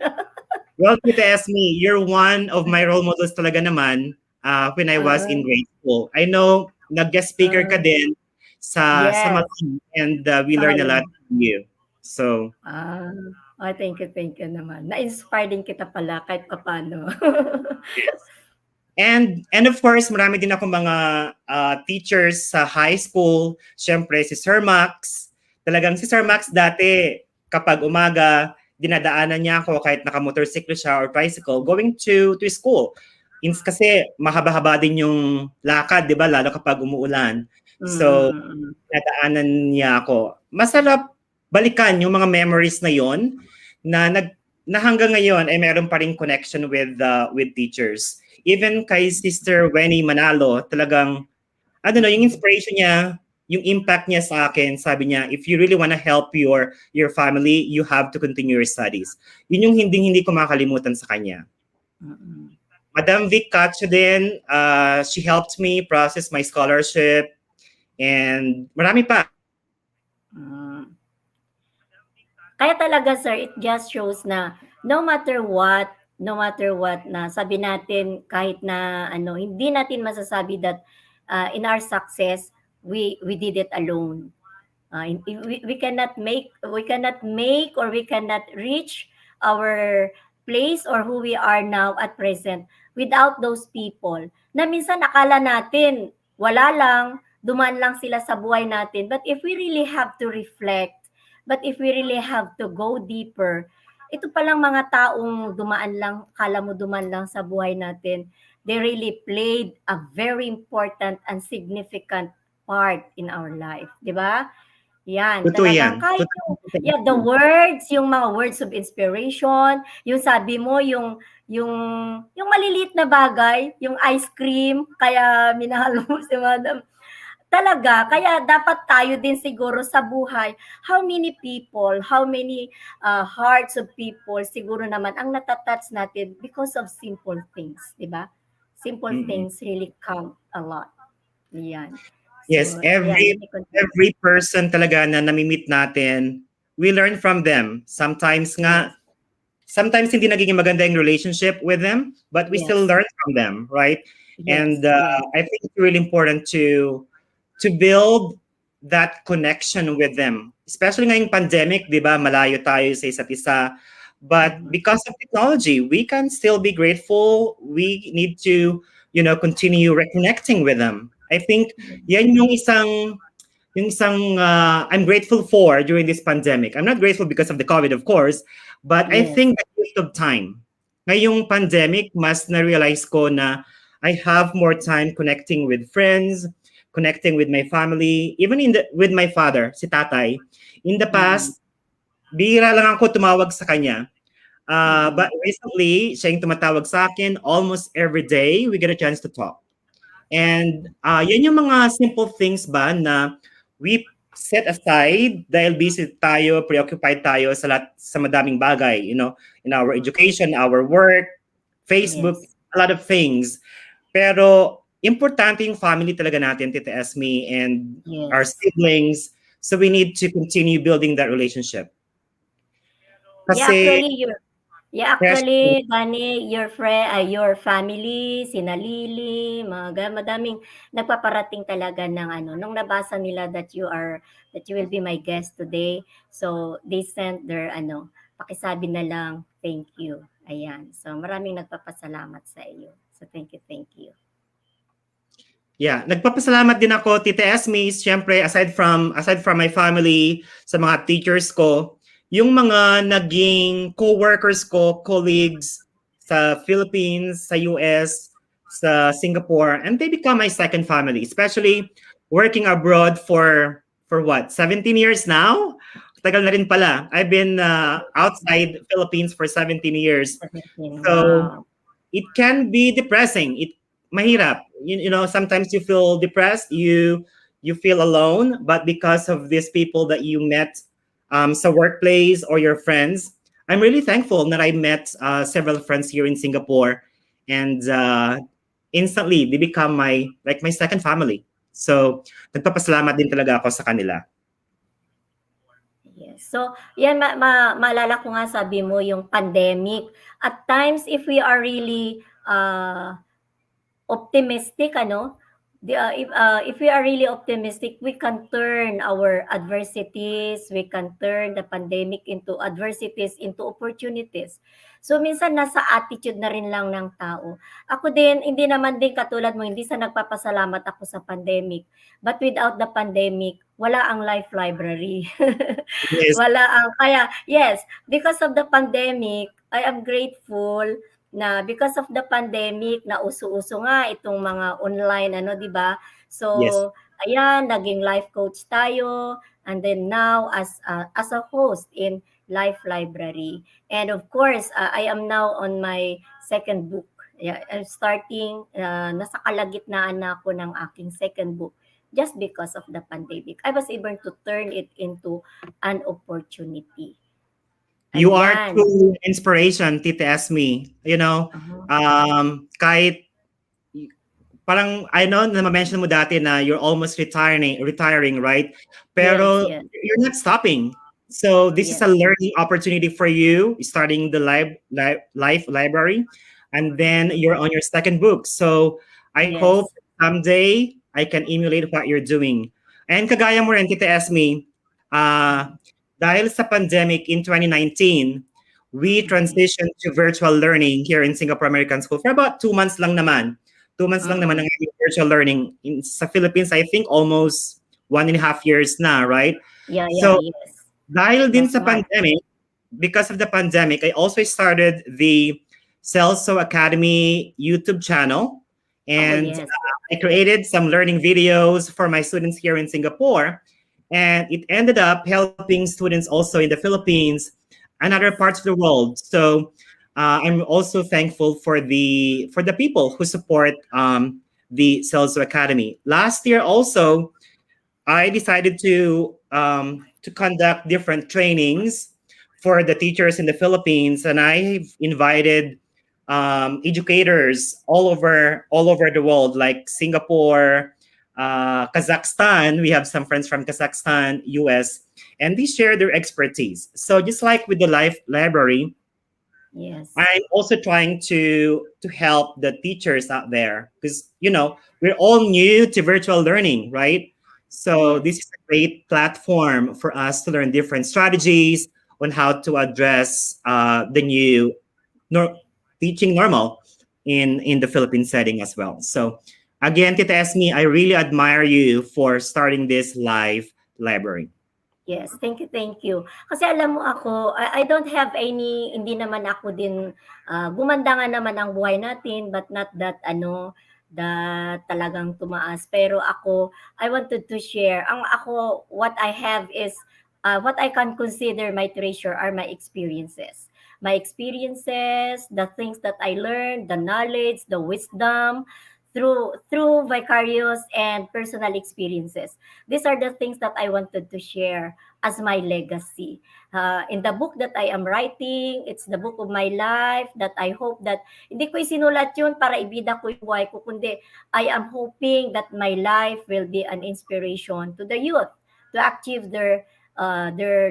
Well, Tita Esme, you're one of my role models talaga naman when I was in grade school. I know nag-guest speaker ka din sa Malong, and we learned a lot from you. So, thank you naman. Na-inspire din kita pala kahit paano. Yes. And of course, marami din ako mga teachers sa high school. Siyempre, si Sir Max. Talagang si Sir Max dati, kapag umaga, dinadaanan niya ako kahit naka-motorcycle siya or tricycle going to school. Kasi mahaba-haba din yung lakad, di ba? Lalo kapag umuulan. So, dinadaanan niya ako. balikan yung mga memories na yon na na hanggang ngayon ay meron pa ring connection with teachers. Even kay Sister Wenny Manalo, talagang I don't know, yung inspiration niya, yung impact niya sa akin, sabi niya, if you really want to help your family, you have to continue your studies. Yun yung hindi ko makalimutan sa kanya. Madam Vic Cacho din, she helped me process my scholarship and marami pa. Kaya talaga sir, it just shows na no matter what na sabi natin kahit na ano, hindi natin masasabi that in our success we did it alone. We cannot make or we cannot reach our place or who we are now at present without those people na minsan akala natin wala lang, dumaan lang sila sa buhay natin. But if we really have to reflect, if we really have to go deeper, ito palang mga taong dumaan lang, kala mo dumaan lang sa buhay natin, they really played a very important and significant part in our life, di ba? Yan, Totoo talagang yan. kahit yung, the words, yung mga words of inspiration, yung sabi mo, yung maliliit na bagay, yung ice cream, kaya minahal mo si Madam. Talaga, kaya dapat tayo din siguro sa buhay, how many people, how many hearts of people siguro naman ang natatouch natin because of simple things, di ba? Simple things really count a lot. Yan. Yes, So, every person talaga na nami-meet natin, we learn from them. Sometimes hindi nagiging maganda yung relationship with them, but we still learn from them, right? And I think it's really important to build that connection with them. Especially ngayong pandemic, di ba, malayo tayo sa isa't isa. But because of technology, we can still be grateful. We need to, continue reconnecting with them. I think yan yung isang I'm grateful for during this pandemic. I'm not grateful because of the COVID, of course, but I think the gift of time. Ngayong pandemic, mas na-realize ko na I have more time connecting with friends, connecting with my family, even with my father, si tatay. In the past, bihira lang ako tumawag sa kanya. But recently, siya yung tumatawag sa akin almost every day. We get a chance to talk. And yan yung mga simple things ba na we set aside dahil busy tayo, preoccupied tayo sa madaming bagay, in our education, our work, Facebook, a lot of things. Pero importante yung family talaga natin, Tita Esme, and our siblings. So we need to continue building that relationship. Kasi, actually, Gani, your your family, sina Lily, madaming nagpaparating talaga ng nung nabasa nila that you will be my guest today. So they sent their pakisabi na lang, thank you. Ayan. So maraming nagpapasalamat sa iyo. So thank you. Yeah, nagpapasalamat din ako, Tita Esme, siyempre aside from my family, sa mga teachers ko, yung mga naging co-workers ko, colleagues sa Philippines, sa US, sa Singapore, and they become my second family, especially working abroad for what, 17 years now? Tagal na rin pala. I've been outside Philippines for 17 years. So, it can be depressing. Mahirap. Sometimes you feel depressed, you feel alone, but because of these people that you met sa workplace or your friends, I'm really thankful that I met several friends here in Singapore, and instantly they become my second family. So nagpapasalamat din talaga ako sa kanila. Yes. So, yan maalala ko nga sabi mo yung pandemic. At times if we are really optimistic, if we are really optimistic, we can turn our adversities, we can turn the pandemic into adversities, into opportunities. So minsan nasa attitude na rin lang ng tao. Ako din, hindi naman din katulad mo, hindi sa nagpapasalamat ako sa pandemic. But without the pandemic, wala ang life library. Yes. Because of the pandemic, I am grateful na because of the pandemic na uso-uso nga itong mga online di ba? So, ayan, naging life coach tayo, and then now as a host in Life Library. And of course, I am now on my second book. Yeah, I'm starting, nasa kalagitnaan na ako ng aking second book just because of the pandemic. I was able to turn it into an opportunity. You are Ayan. true inspiration, Tita Esme. You know, kahit parang I know na ma-mention mo dati na you're almost retiring, right? Pero Yes, yes. you're not stopping. So this is Yes. a learning opportunity for you, starting the life library, and then you're on your second book. So I hope Yes. someday I can emulate what you're doing. And kagaya mo rin, Tita Esme, dahil sa pandemic in 2019, we transitioned to virtual learning here in Singapore American School for about 2 months lang naman. 2 months lang naman ang aming virtual learning. Sa Philippines, I think almost 1.5 years na, right? Yeah, So, yes. dahil din That's sa smart. pandemic, because of the pandemic, I also started the Celso Academy YouTube channel. And yes. I created some learning videos for my students here in Singapore. And it ended up helping students also in the Philippines and other parts of the world. So I'm also thankful for the people who support the Celso Academy. Last year also, I decided to conduct different trainings for the teachers in the Philippines, and I've invited educators all over the world, like Singapore, Kazakhstan. We have some friends from Kazakhstan, US, and they share their expertise. So just like with the Life Library, Yes. I'm also trying to help the teachers out there because we're all new to virtual learning, right? So Yes. this is a great platform for us to learn different strategies on how to address the new teaching normal in the Philippine setting as well. So again, Tita Esme, I really admire you for starting this live library. Yes, thank you, thank you. Kasi alam mo ako, I don't have any, hindi naman ako din, gumanda nga naman ang buhay natin, but not that that talagang tumaas. Pero ako, I wanted to share. What I have is, what I can consider my treasure are my experiences. My experiences, the things that I learned, the knowledge, the wisdom, through vicarious and personal experiences. These are the things that I wanted to share as my legacy. In the book that I am writing, it's the book of my life that I hope that hindi ko isinulat yun para ibida ko yung buhay ko, kundi I am hoping that my life will be an inspiration to the youth to achieve their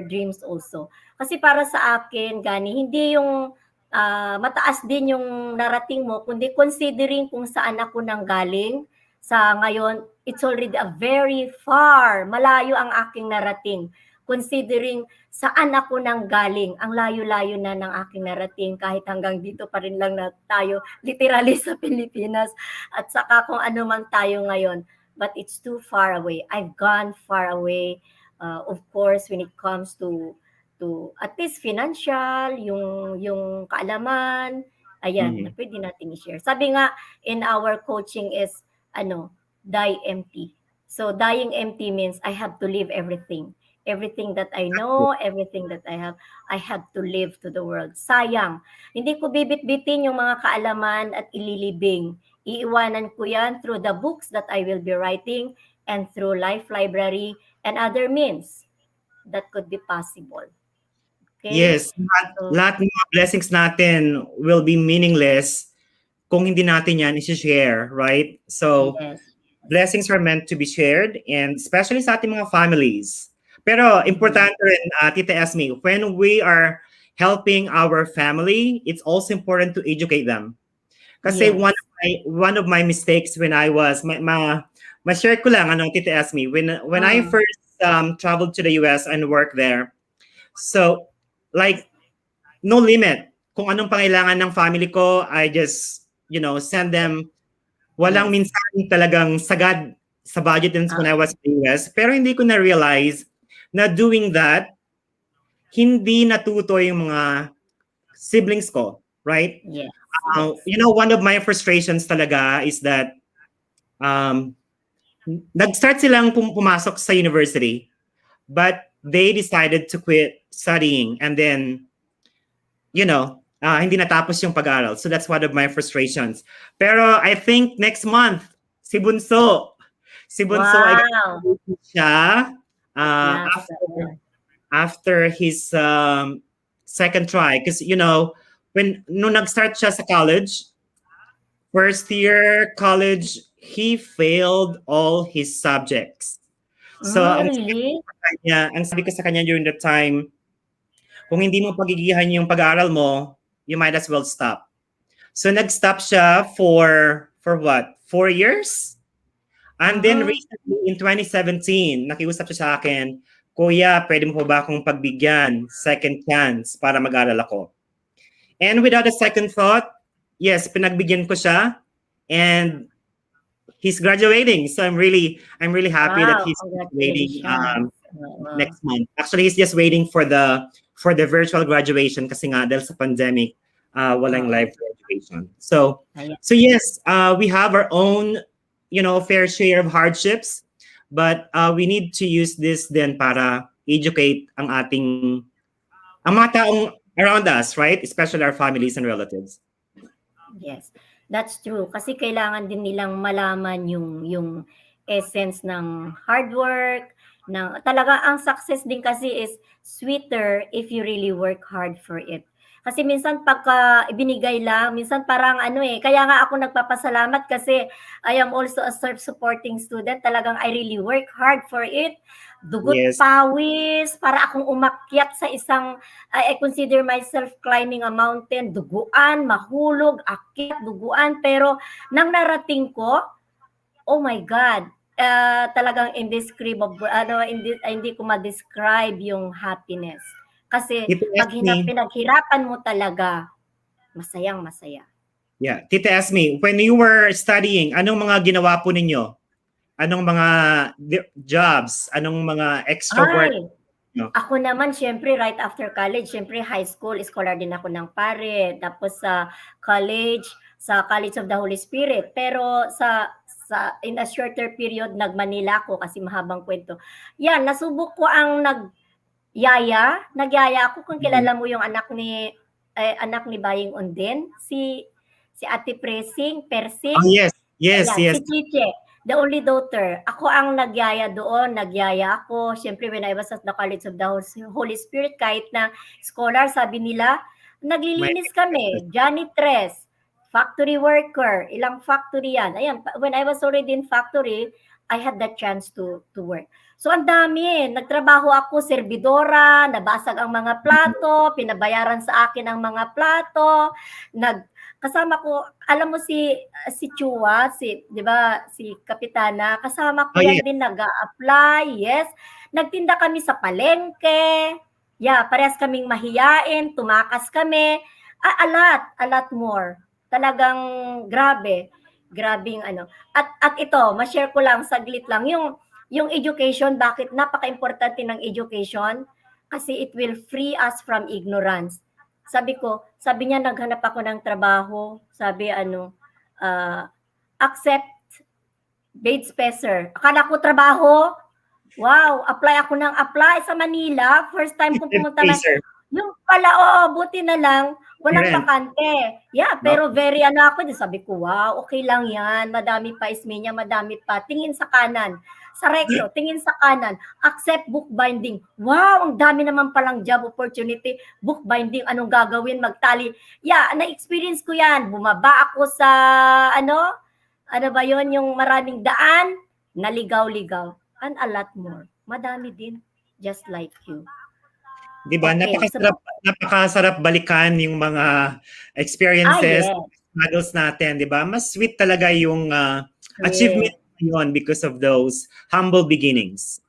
dreams also. Kasi para sa akin, Gani, hindi yung mataas din yung narating mo, kundi considering kung saan ako nanggaling, sa ngayon, it's already a very far, malayo ang aking narating. Considering saan ako nanggaling, ang layo-layo na ng aking narating, kahit hanggang dito pa rin lang na tayo, literally sa Pilipinas, at saka kung ano man tayo ngayon. But it's too far away. I've gone far away, of course, when it comes to at least financial, yung kaalaman, ayan, na pwede natin i-share. Sabi nga in our coaching is die empty. So dying empty means I have to leave everything. Everything that I know, everything that I have to live to the world. Sayang. Hindi ko bibit-bitin yung mga kaalaman at ililibing. Iiwanan ko yan through the books that I will be writing and through Life Library and other means that could be possible. Okay? Yes, lahat ng mga blessings natin will be meaningless kung hindi natin yan i-share, right? So, yes. Blessings are meant to be shared, and especially sa ating mga families. Pero importante rin, Tita Esme, when we are helping our family, it's also important to educate them. Kasi Yes. one of my mistakes when I was, ma-share ko lang, Tita Esme, when I first traveled to the US and worked there, so, like, no limit. Kung anong pangailangan ng family ko, I just, send them. Walang minsan talagang sagad sa budget when I was in the US. Pero hindi ko na-realize na doing that, hindi natuto yung mga siblings ko, right? Yes. One of my frustrations talaga is that nag-start silang pumasok sa university. but they decided to quit studying, and then, hindi natapos yung pag-aaral. So that's one of my frustrations. Pero I think next month, si Bunso ay Wow. siya Yes. after his second try. Because, nung nag-start siya sa college, first year college, he failed all his subjects. So, Really? ang sabi ko sa kanya during that time, kung hindi mo pagigihan yung pag-aaral mo, you might as well stop. So, nag-stop siya for what? 4 years? And then recently, in 2017, nakiusap siya sa akin, Kuya, pwede mo po ba akong pagbigyan second chance para mag-aral ako? And without a second thought, yes, pinagbigyan ko siya, and he's graduating. So I'm really happy that he's graduating next month. Actually, he's just waiting for the virtual graduation kasi nga dahil sa pandemic, walang live graduation. So yes, we have our own, fair share of hardships, but we need to use this then para educate ang mga taong around us, right? Especially our families and relatives. Yes, that's true. Kasi kailangan din nilang malaman yung essence ng hard work. Talaga, ang success din kasi is sweeter if you really work hard for it. Kasi minsan pagka ibinigay lang, minsan parang kaya nga ako nagpapasalamat kasi I am also a self-supporting student. Talagang I really work hard for it. Dugot, pawis, para akong umakyat sa isang, I consider myself climbing a mountain, duguan, mahulog, akyat, duguan, pero nang narating ko, oh my God, talagang indescribable, hindi ko ma-describe yung happiness. Kasi pag pinaghirapan mo talaga, masayang-masaya. Yeah. Tita Esme, when you were studying, anong mga ginawa po ninyo? Anong mga jobs? Anong mga extra work? Ako naman, syempre, right after college, syempre high school, scholar din ako ng pare. Tapos sa College of the Holy Spirit. Pero in a shorter period, nag-Manila ako kasi mahabang kwento. Yan, nasubok ko ang Nagyaya ako kung kilala mo yung anak ni Baying Onden, si Ate Persing. Oh, yes. Si Chiche, the only daughter. Ako ang nagyaya doon, nagyaya ako. Siyempre, when I was at the College of the Holy Spirit, kahit na scholar, sabi nila, naglilinis kami, janitress, factory worker, ilang factory yan. Ayan, when I was already in factory, I had the chance to work. So ang dami, nagtrabaho ako, servidora, nabasag ang mga plato, pinabayaran sa akin ang mga plato, kasama ko, alam mo si Chua, 'di ba, si Kapitana, kasama ko yan din nag-a-apply, yes. Nagtinda kami sa palengke. Yeah, parehas kaming mahiyain, tumakas kami. A lot more. Talagang grabing At ito, ma-share ko lang saglit lang yung education, bakit napaka-importante ng education? Kasi it will free us from ignorance. Sabi niya, naghanap ako ng trabaho. Sabi accept bed spacer. Akala ko trabaho. Wow, apply ako ng apply sa Manila. First time kong pumunta na. Yung pala, buti na lang, walang bakante. Yeah, pero very ako din. Sabi ko, wow, okay lang yan. Madami pa, Esmenia, madami pa. Tingin sa kanan. Sa recto, tingin sa kanan. Accept bookbinding. Wow, ang dami naman palang job opportunity. Bookbinding, anong gagawin? Magtali. Yeah, na-experience ko yan. Bumaba ako sa, ano ba yon, yung maraming daan. Naligaw-ligaw. And a lot more. Madami din. Just like you. Diba? Okay, napakasarap balikan yung mga experiences, struggles natin, diba? Mas sweet talaga yung achievement yun because of those humble beginnings.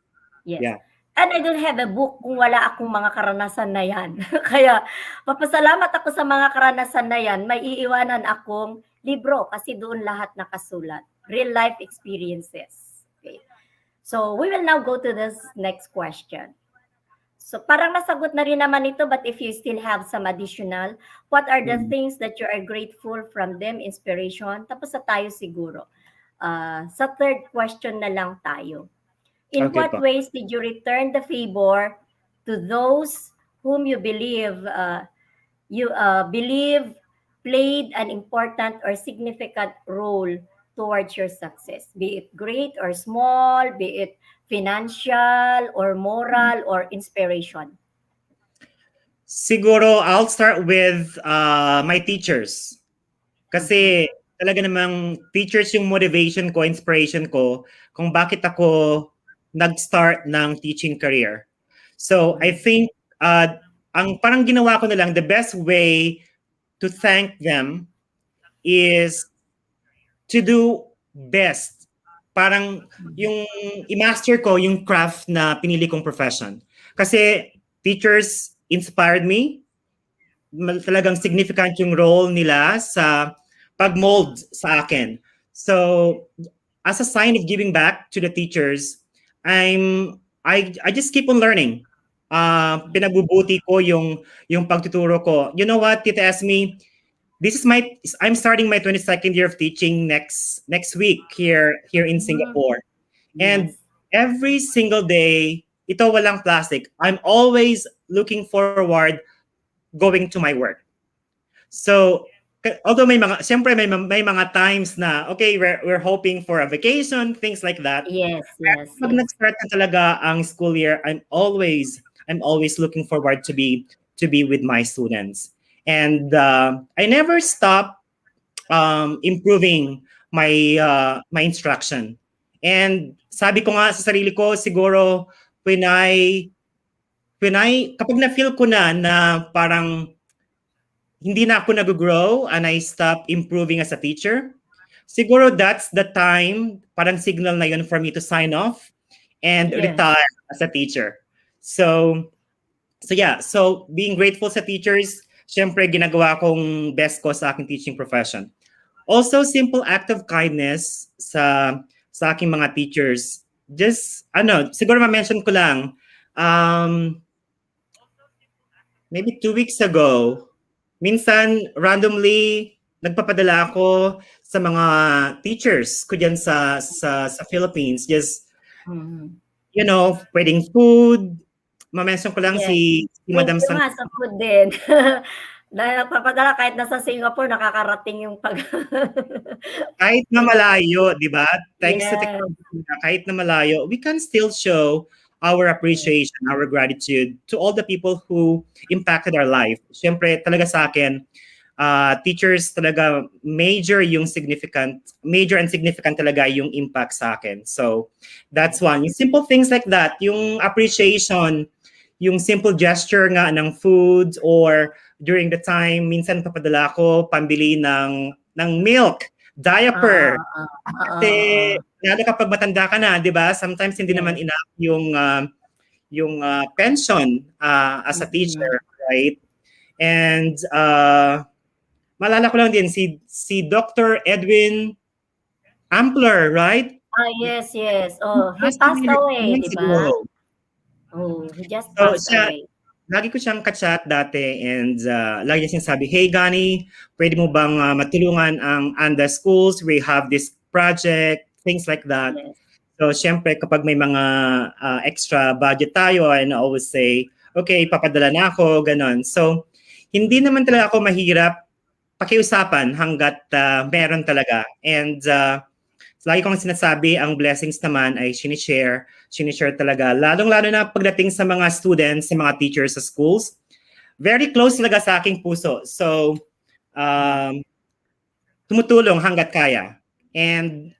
Yes. Yeah. And I don't have a book kung wala akong mga karanasan na yan. Kaya, papasalamat ako sa mga karanasan na yan. May iiwanan akong libro kasi doon lahat nakasulat. Real life experiences. Okay. So, we will now go to this next question. So parang nasagot na rin naman ito, but if you still have some additional, what are the things that you are grateful from them, inspiration? Tapos sa tayo siguro. Sa third question na lang tayo. In Okay what po. ways did you return the favor to those whom you believe played an important or significant role towards your success, be it great or small, be it financial or moral or inspiration? Siguro I'll start with my teachers. Kasi talaga namang teachers yung motivation ko, inspiration ko kung bakit ako nag-start ng teaching career. So I think ang parang ginawa ko na lang, the best way to thank them is to do best. Parang yung i-master ko yung craft na pinili kong profession. Kasi teachers inspired me. Talagang significant yung role nila sa pag-mold sa akin. So, as a sign of giving back to the teachers, I just keep on learning. Pinagbubuti ko yung pagtuturo ko. You know what, Tita Esme? I'm starting my 22nd year of teaching next week here in Singapore. And Yes. every single day, ito walang plastic. I'm always looking forward going to my work. So, although siyempre may mga times na, okay, we're hoping for a vacation, things like that. Yes, Pag yes. nag-start na talaga ang school year, I'm always looking forward to be with my students. And I never stop improving my instruction. And sabi ko nga sa sarili ko, siguro when I kapag na-feel ko na parang hindi na ako nag-grow and I stop improving as a teacher, siguro that's the time, parang signal na yun for me to sign off and Yes. retire as a teacher. So yeah, so being grateful sa teachers, syempre ginagawa kong best ko sa aking teaching profession. Also, simple act of kindness sa aking mga teachers. Just, siguro ma-mention ko lang, maybe 2 weeks ago, minsan randomly nagpapadala ako sa mga teachers ko dyan sa Philippines. Just, pwedeng food. Ma-mention ko lang Yes. si Thank Madam you Sang. nga sa food din. Dahil nagpapadala kahit nasa Singapore, nakakarating yung Kahit na malayo, di ba? Thanks to Yes. technology, kahit na malayo, we can still show our appreciation, our gratitude to all the people who impacted our life. Siyempre, talaga sa akin, teachers talaga major and significant talaga yung impact sa akin. So, that's one. Yung simple things like that, yung appreciation, yung simple gesture nga ng food or during the time, minsan papadala ko pambili ng milk, diaper. Kasi lalo kapag matanda ka na, di ba? Sometimes hindi naman enough yung pension as a teacher, right? And maalala ko lang din si Dr. Edwin Ampler, right? Yes. Oh, he passed away, di ba? Oh, he just passed away. Lagi ko siyang ka-chat dati and lagi niya sinasabi, hey Gani, pwede mo bang matulungan ang ANDA schools? We have this project, things like that. Yes. So, syempre, kapag may mga extra budget tayo, I always say, okay, papadala na ako, ganon. So, hindi naman talaga ako mahirap pakiusapan hanggat meron talaga. And lagi kong sinasabi, ang blessings naman ay sinishare talaga. Lalong-lalo na pagdating sa mga students, sa mga teachers sa schools. Very close talaga sa aking puso. So, tumutulong hanggat kaya. And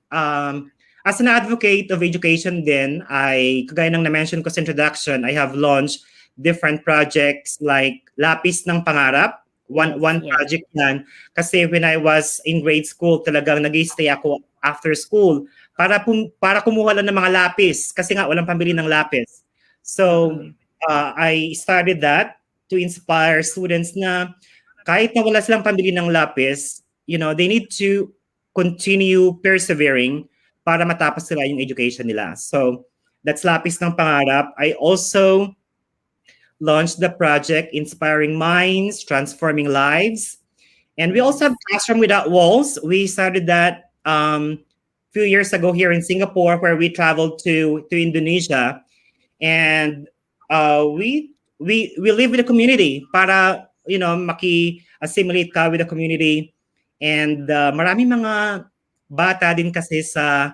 as an advocate of education din, kagaya ng na-mention ko sa introduction, I have launched different projects like Lapis ng Pangarap. One project yan. Kasi when I was in grade school, talagang nag-stay ako after school para kumuha lang ng mga lapis kasi nga walang pambili ng lapis. So, I started that to inspire students na kahit na wala silang pambili ng lapis, they need to continue persevering para matapos sila yung education nila. So, that's Lapis ng Pangarap. I also launched the project Inspiring Minds, Transforming Lives. And we also have Classroom Without Walls. We started that few years ago here in Singapore, where we traveled to Indonesia, and we live with the community para maki-assimilate ka with the community, and maraming mga bata din kasi sa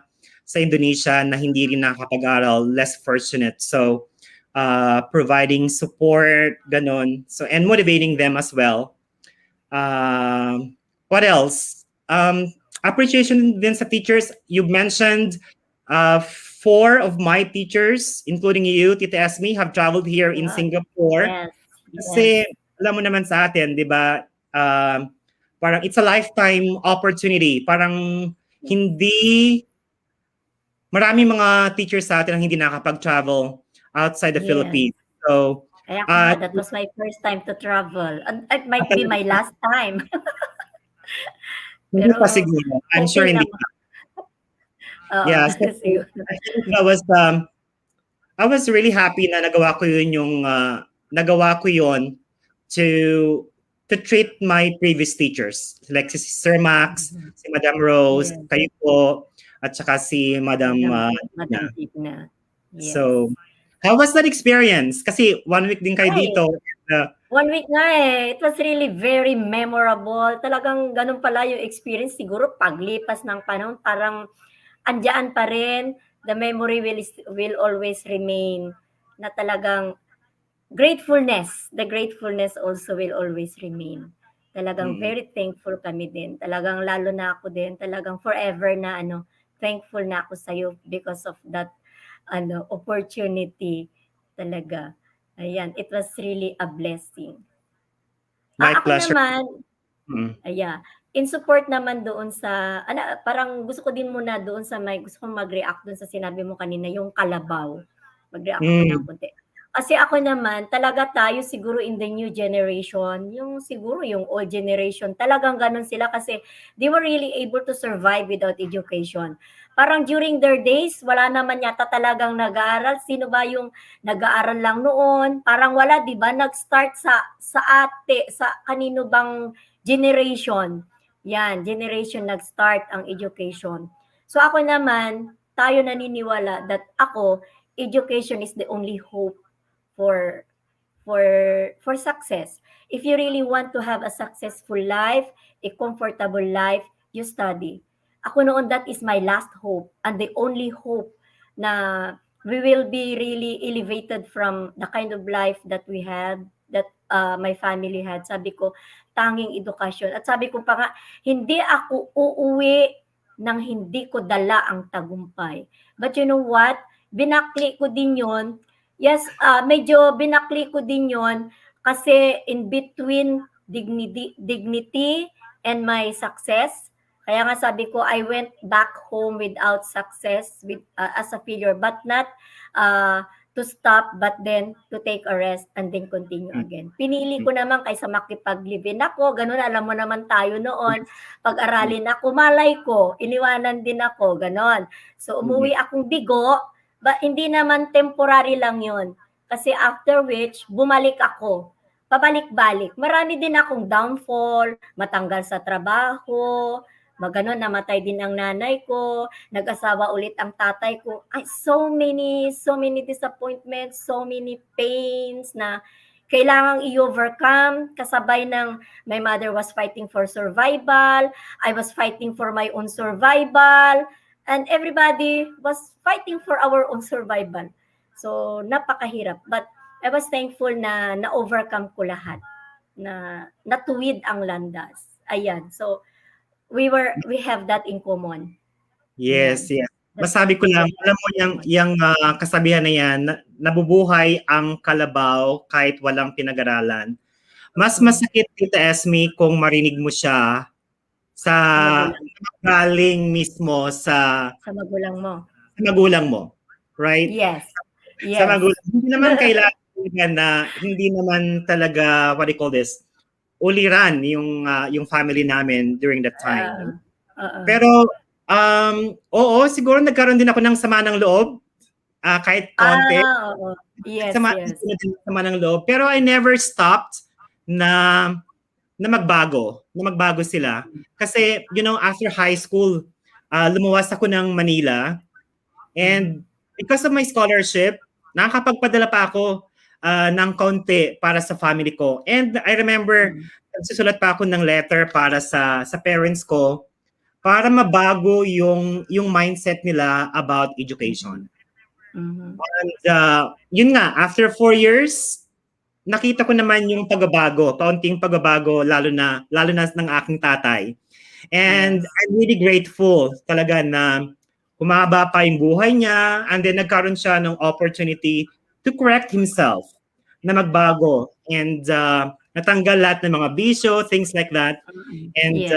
Indonesia na hindi rin nakakapag-aral, less fortunate. So providing support, ganon. So, and motivating them as well. What else? Appreciation din sa teachers. You mentioned 4 of my teachers, including you, Tita Esme, have traveled here in Singapore. Yes. Kasi alam mo naman sa atin, di ba, parang it's a lifetime opportunity. Parang hindi, marami mga teachers sa atin ang hindi nakapag-travel outside the Philippines. So, that was my first time to travel. And it might be my last time. Hindi pa siguro. I'm sure hindi pa. Yeah, so I think I was really happy na nagawa ko yun to treat my previous teachers, like si Sir Max, si Madam Rose, kayo po, at saka si Madam Tigna. Yes. So, how was that experience? Kasi 1 week din kayo dito. 1 week nga eh. It was really very memorable. Talagang ganun pala yung experience. Siguro paglipas ng panahon, parang andyan pa rin. The memory will always remain. Na talagang gratefulness. The gratefulness also will always remain. Talagang very thankful kami din. Talagang lalo na ako din. Talagang forever na thankful na ako sa'yo because of that opportunity talaga. Ayan, it was really a blessing. My Ako pleasure. naman, in support naman doon sa, parang gusto ko din muna doon sa gusto kong mag-react doon sa sinabi mo kanina, yung kalabaw. Mag-react ko ng konti. Kasi ako naman, talaga tayo siguro in the new generation, siguro yung old generation, talagang ganun sila kasi they were really able to survive without education. Parang during their days, wala naman yata talagang nag-aaral. Sino ba yung nag-aaral lang noon? Parang wala, di ba? Nag-start sa kanino bang generation? Yan, generation nag-start ang education. So ako naman, tayo naniniwala that education is the only hope for success. If you really want to have a successful life, a comfortable life, you study. Ako noon, that is my last hope and the only hope na we will be really elevated from the kind of life that we had, that my family had. Sabi ko, tanging edukasyon. At sabi ko pa nga, hindi ako uuwi nang hindi ko dala ang tagumpay. But you know what? Binakli ko din yon. Yes, medyo binakli ko din yon kasi in between dignity and my success. Kaya nga sabi ko, I went back home without success as a failure, but not to stop, but then to take a rest and then continue again. Pinili ko naman kaysa makipag-live-in ako, ganun, alam mo naman tayo noon, pag-aralin ako, malay ko, iniwanan din ako, ganun. So umuwi akong bigo, but hindi naman temporary lang yon. Kasi after which, bumalik ako. Pabalik-balik. Marami din akong downfall, matanggal sa trabaho, namatay din ang nanay ko, nag-asawa ulit ang tatay ko. So many disappointments, so many pains na kailangang i-overcome. Kasabay ng my mother was fighting for survival, I was fighting for my own survival, and everybody was fighting for our own survival. So, napakahirap. But I was thankful na na-overcome ko lahat. Na natuwid ang landas. Ayan. So, we have that in common. Yes, yes. Masabi ko lang, alam mo yung kasabihan na yan, nabubuhay ang kalabaw kahit walang pinag-aralan. Mas masakit, Tita Esme, kung marinig mo siya sa galing mismo sa magulang mo. Right? Yes. Sa magulang. Hindi naman kailangan na, hindi naman talaga, what do you call this, uliran yung family namin during that time. Pero, oo, siguro nagkaroon din ako ng sama ng loob, kahit konti. Yes, sama ng loob. Pero I never stopped na magbago sila. Kasi, after high school, lumuwas ako ng Manila. And because of my scholarship, nakakapagpadala pa ako ng kaunti para sa family ko. And I remember, nagsusulat pa ako ng letter para sa parents ko para mabago yung mindset nila about education. And yun nga, after 4 years, nakita ko naman yung pagbabago, kaunting pagbabago, lalo na ng aking tatay. And I'm really grateful talaga na humaba pa yung buhay niya, and then nagkaroon siya ng opportunity to correct himself, na magbago, and natanggal lahat ng mga bisyo, things like that. And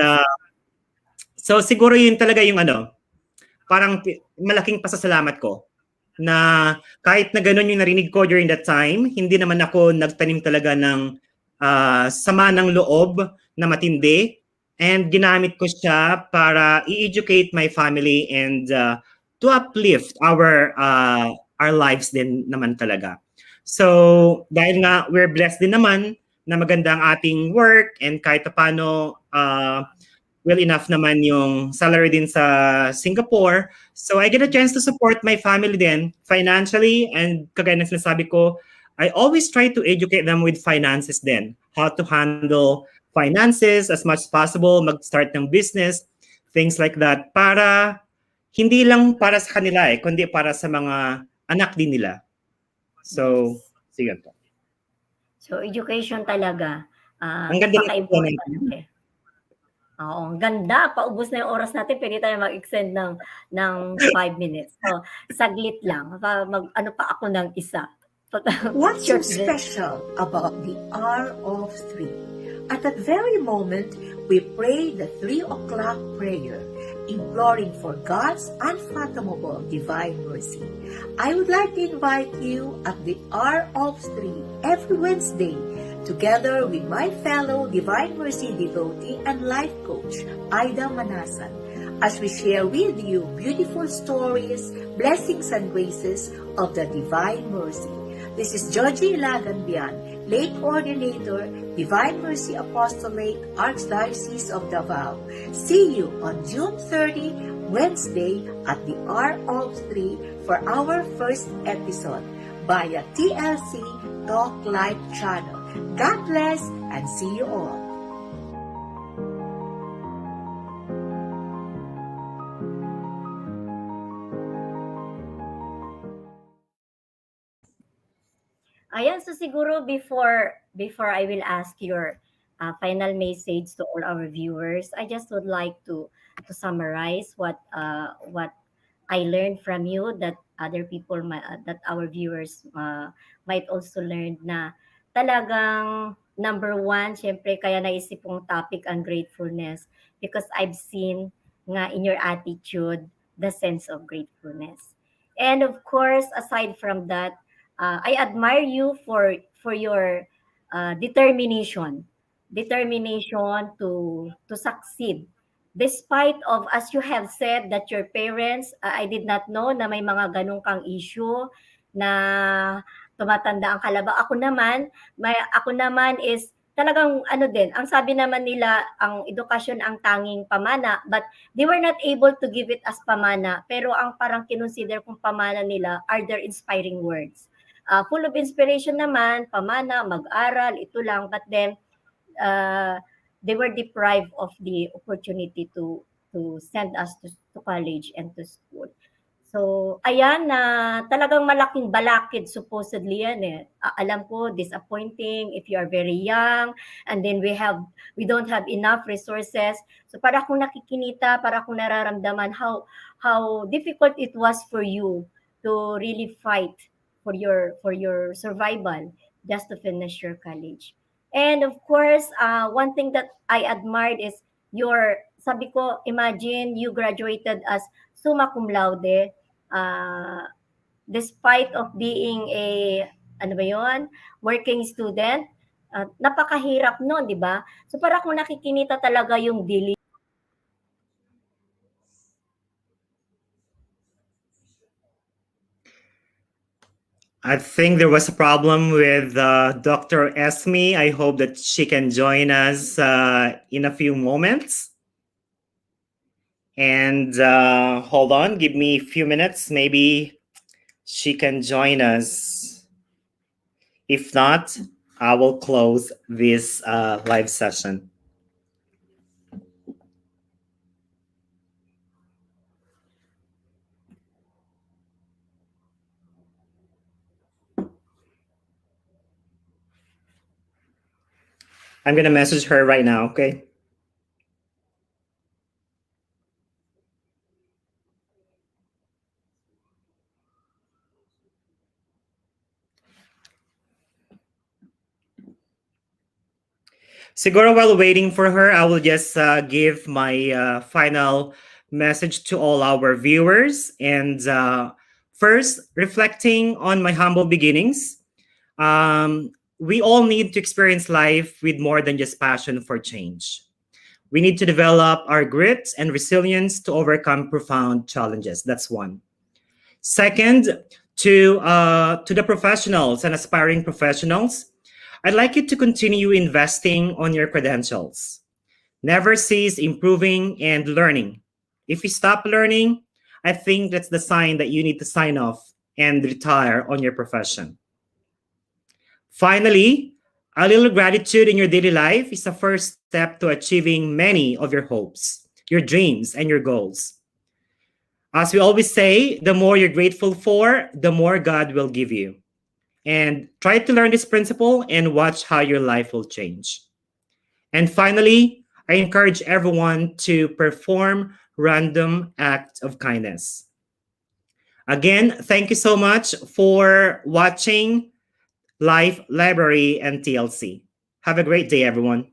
so siguro yun talaga yung parang malaking pasasalamat ko, na kahit na ganun yung narinig ko during that time, hindi naman ako nagtanim talaga ng sama ng loob na matindi, and ginamit ko siya para i-educate my family and to uplift our lives din naman talaga. So dahil nga we're blessed din naman na maganda ang ating work, and kahit paano well enough naman yung salary din sa Singapore. So I get a chance to support my family din financially, and kagaya ng sinasabi ko, I always try to educate them with finances din. How to handle finances as much as possible, mag-start ng business, things like that. Para hindi lang para sa kanila kundi para sa mga anak din nila. So, sige po. So education talaga. Ang ganda napaka-important. Oo, ang ganda. Paubos na yung oras natin. Pwede tayo mag-extend ng 5 minutes. So, saglit lang. Ano pa ako ng isa. What's so special about the hour of 3? At that very moment, we pray the 3 o'clock prayer, imploring for God's unfathomable divine mercy. I would like to invite you at the hour of 3 every Wednesday, together with my fellow Divine Mercy devotee and life coach, Aida Manasan, as we share with you beautiful stories, blessings, and graces of the Divine Mercy. This is Georgie Ilaganbian, late coordinator, Divine Mercy Apostolate, Archdiocese of Davao. See you on June 30, Wednesday at the hour of 3 for our first episode via TLC Talk Live channel. God bless and see you all. Ayan, so siguro before I will ask your final message to all our viewers, I just would like to summarize what I learned from you, that other people that our viewers might also learn, na talagang number one, syempre kaya naisip kong topic ang gratefulness, because I've seen nga in your attitude the sense of gratefulness. And of course, aside from that, I admire you for your determination to succeed, despite of, as you have said, that your parents, I did not know na may mga ganong kang issue na tumatanda ang kalaba. Ako naman is talagang ano din, ang sabi naman nila, ang edukasyon ang tanging pamana, but they were not able to give it as pamana, pero ang parang kinonsider kong pamana nila are their inspiring words. Full of inspiration naman, pamana, mag-aral, ito lang, but then they were deprived of the opportunity to send us to college and to school. So, ayan, na talagang malaking balakid supposedly yan alam ko, disappointing if you are very young, and then we don't have enough resources. So, para akong nakikinita, para akong nararamdaman how difficult it was for you to really fight for your survival just to finish your college. And of course, one thing that I admired is sabi ko, imagine you graduated as summa cum laude, despite of being a working student. Napakahirap noon, di ba? So para kung nakikinita talaga yung daily. I think there was a problem with Dr. Esme. I hope that she can join us in a few moments. And hold on, give me a few minutes. Maybe she can join us. If not, I will close this live session. I'm going to message her right now, okay? Siguro while waiting for her, I will just give my final message to all our viewers. And first, reflecting on my humble beginnings, we all need to experience life with more than just passion for change. We need to develop our grit and resilience to overcome profound challenges. That's one. Second, to the professionals and aspiring professionals, I'd like you to continue investing on your credentials. Never cease improving and learning. If you stop learning, I think that's the sign that you need to sign off and retire on your profession. Finally, a little gratitude in your daily life is the first step to achieving many of your hopes, your dreams, and your goals. As we always say, the more you're grateful for, the more God will give you. And try to learn this principle and watch how your life will change. And finally, I encourage everyone to perform random acts of kindness. Again, thank you so much for watching Life Library and TLC. Have a great day, everyone.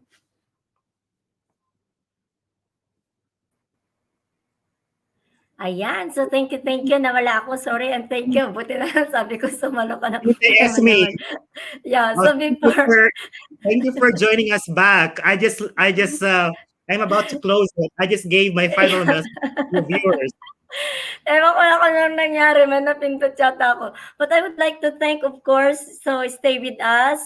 Ayan. So, thank you. Nawala ako. Sorry and thank you. Buti na lang sabi ko sumalo ka na. Hey, Esme, Yeah. So, before... thank you for joining us back. I'm about to close it. I just gave my final message to the viewers. Ewan ko na kung anong nangyari, may napindot yata ako. But I would like to thank, of course, so stay with us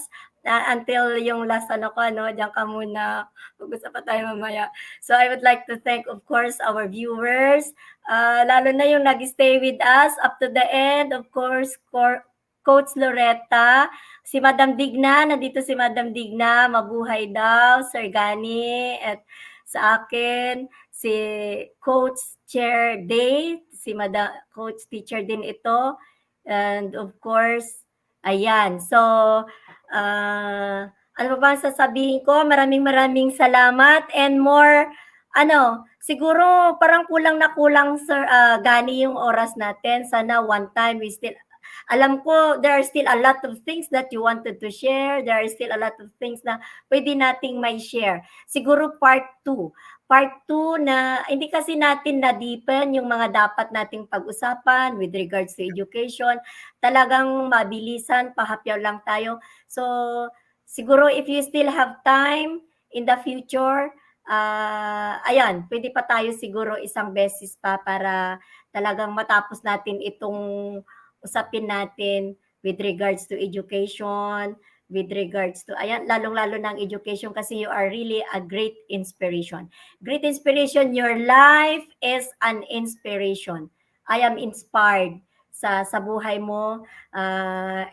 until yung last diyan ka muna. Mag-usap pa tayo mamaya. So I would like to thank, of course, our viewers, lalo na yung nag-stay with us up to the end, of course, Coach Loretta, si Madam Digna, nandito si Madam Digna, mabuhay daw, Sir Gani, at sa akin, si Coach Chair Day, si Madam Coach Teacher din ito, and of course, ayan. So, ano pa bang sasabihin ko? Maraming salamat and more, siguro parang kulang na kulang, Sir Gani, yung oras natin. Sana one time we still... Alam ko, there are still a lot of things that you wanted to share. There are still a lot of things na pwede nating may share. Siguro part 2. Part 2 na hindi kasi natin na-deepen yung mga dapat nating pag-usapan with regards to education. Talagang mabilisan, pahapyaw lang tayo. So, siguro if you still have time in the future, ayan, pwede pa tayo siguro isang beses pa para talagang matapos natin itong usapin natin with regards to education, with regards to, ayan, lalong-lalo ng education kasi you are really a great inspiration. Great inspiration. Your life is an inspiration. I am inspired sa buhay mo.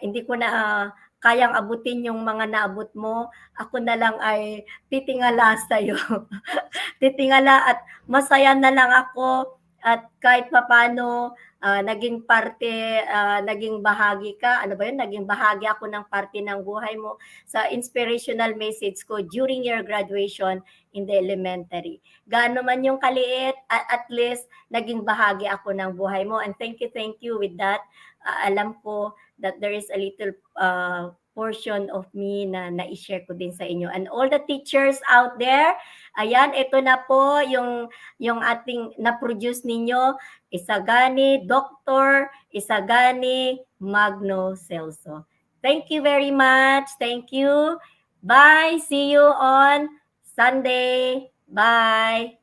Hindi ko na kayang abutin yung mga naabot mo. Ako na lang ay titingala sa'yo. Titingala at masaya na lang ako at kahit papano naging parte, naging bahagi ka. Ano ba yun? Naging bahagi ako ng parte ng buhay mo sa inspirational message ko during your graduation in the elementary. Gaano man yung kaliit, at least naging bahagi ako ng buhay mo. And thank you with that. Alam ko that there is a little portion of me na na-share ko din sa inyo. And all the teachers out there, ayan, ito na po yung ating na-produce ninyo, Isagani Dr. Isagani Magno Celso. Thank you very much. Thank you. Bye. See you on Sunday. Bye.